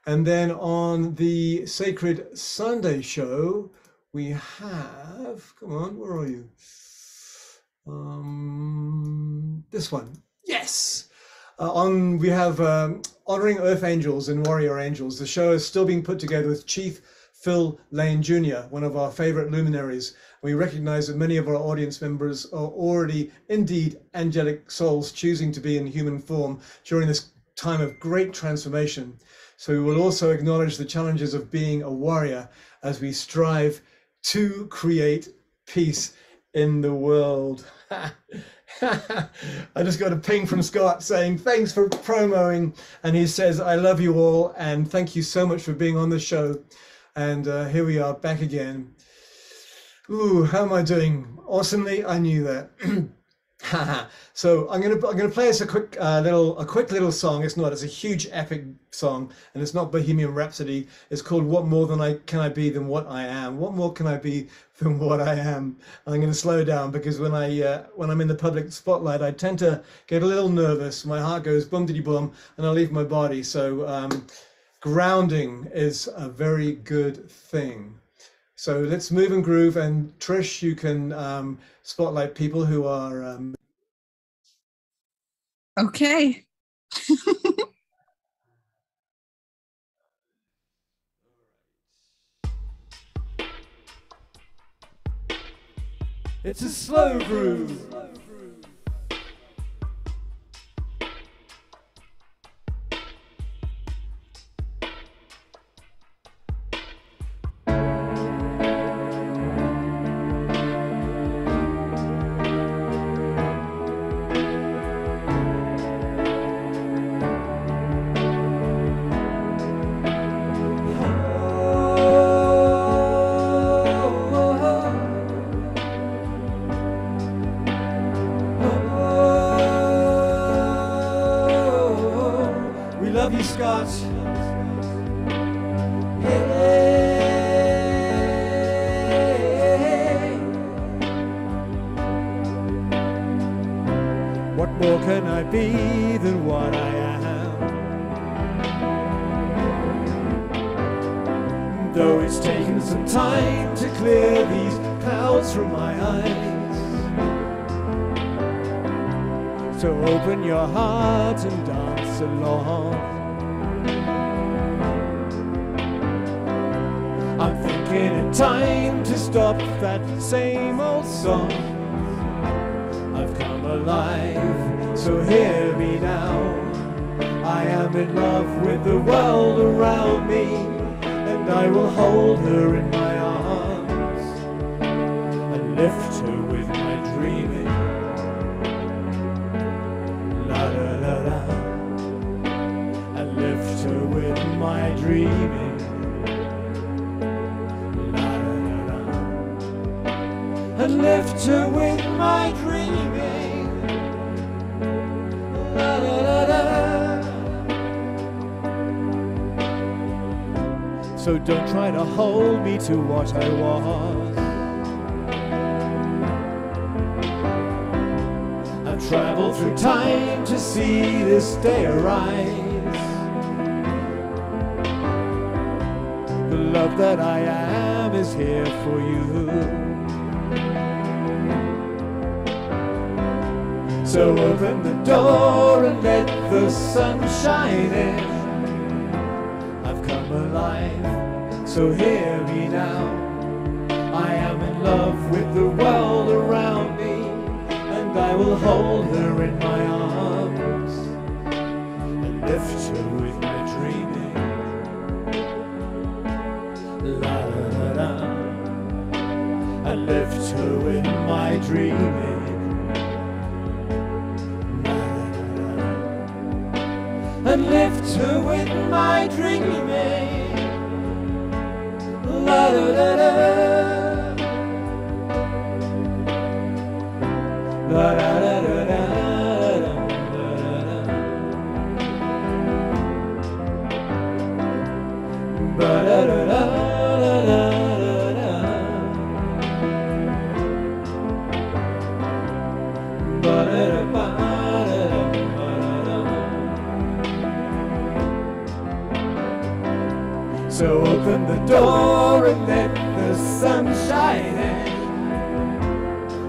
And then on the Sacred Sunday show, we have, come on, where are you? This one, yes. We have Honoring Earth Angels and Warrior Angels. The show is still being put together with Chief Phil Lane Jr., one of our favorite luminaries. We recognize that many of our audience members are already indeed angelic souls choosing to be in human form during this time of great transformation. So we will also acknowledge the challenges of being a warrior as we strive to create peace in the world. I just got a ping from Scott saying thanks for promoing, and he says I love you all and thank you so much for being on the show. And here we are back again. Ooh, how am I doing? Awesomely, I knew that. So I'm gonna play us a quick little song. It's a huge epic song, and it's not Bohemian Rhapsody. It's called What More Can I Be Than What I Am? What more can I be than what I am? And I'm gonna slow down because when I'm in the public spotlight, I tend to get a little nervous. My heart goes boom diddy boom, and I leave my body. So grounding is a very good thing. So let's move and groove. And Trish, you can spotlight people who are. Okay. It's a slow groove. What more can I be than what I am? Though it's taken some time to clear these clouds from my eyes, So open your heart and dance along. I'm thinking it's time to stop that same old song. I've come alive, so hear me now. I am in love with the world around me, and I will hold her in my arms and lift her with my dreaming. La da da da, and lift her with my dreaming. La da da da, and lift her with my dreaming. La da da da. So don't try to hold me to what I was. I've traveled through time to see this day arise. The love that I am is here for you. So open the door and let the sun shine in. I've come alive, so hear me now. I am in love with the world around me, and I will hold her in my arms and lift her with my dreaming. La da da da, and lift her with my dreaming. And lift her with my dreaming. La da da da, la da da da da, ba da da da da da, ba da da ba. So open the door and let the sun shine in.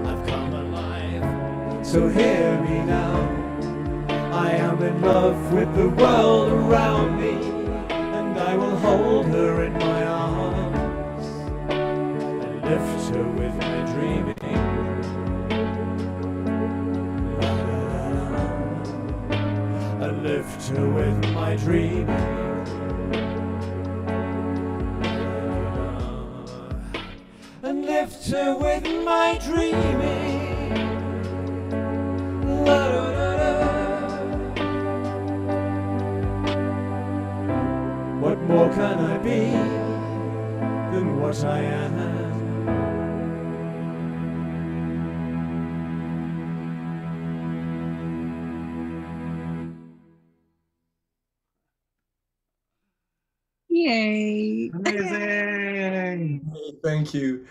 I've come alive, so hear me now. I am in love with the world around me, and I will hold her in my arms and lift her with my dreaming. La, la, la, la. And lift her with my dreaming. And lift her with my dreaming. La, da, da, da. What more can I be than what I am? Yay. Amazing. Thank you.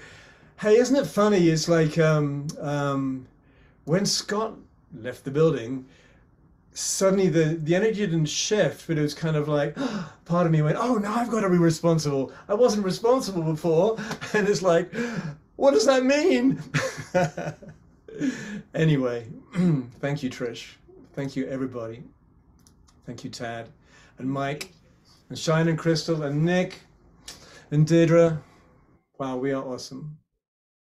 Hey, isn't it funny? It's like when Scott left the building, suddenly the energy didn't shift, but it was kind of like, part of me went, oh, now I've got to be responsible. I wasn't responsible before. And it's like, what does that mean? Anyway, thank you, Trish. Thank you, everybody. Thank you, Tad and Mike and Shine and Crystal and Nick and Deirdre. Wow, we are awesome.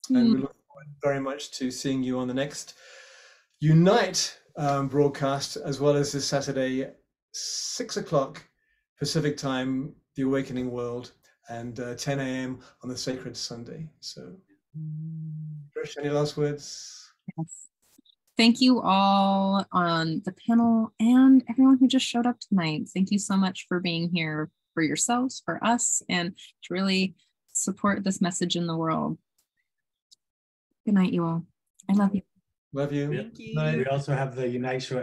And we look forward very much to seeing you on the next Unite broadcast, as well as this Saturday, 6 o'clock Pacific time, The Awakening World, and 10 a.m. on the Sacred Sunday. So, Trish, any last words? Yes. Thank you all on the panel and everyone who just showed up tonight. Thank you so much for being here for yourselves, for us, and to really support this message in the world. Good night, you all. I love you. Love you. Thank you. We also have the Unite show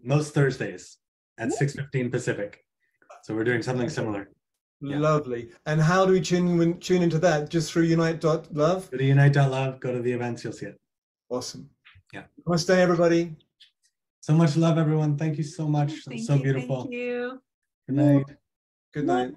most Thursdays at 6:15 Pacific. So we're doing something similar. Yeah. Lovely. And how do we tune into that? Just through unite.love? Go to unite.love, go to the events, you'll see it. Awesome. Yeah. Namaste, everybody. So much love, everyone. Thank you so much. Thank so you, beautiful. Thank you. Good night. Good night.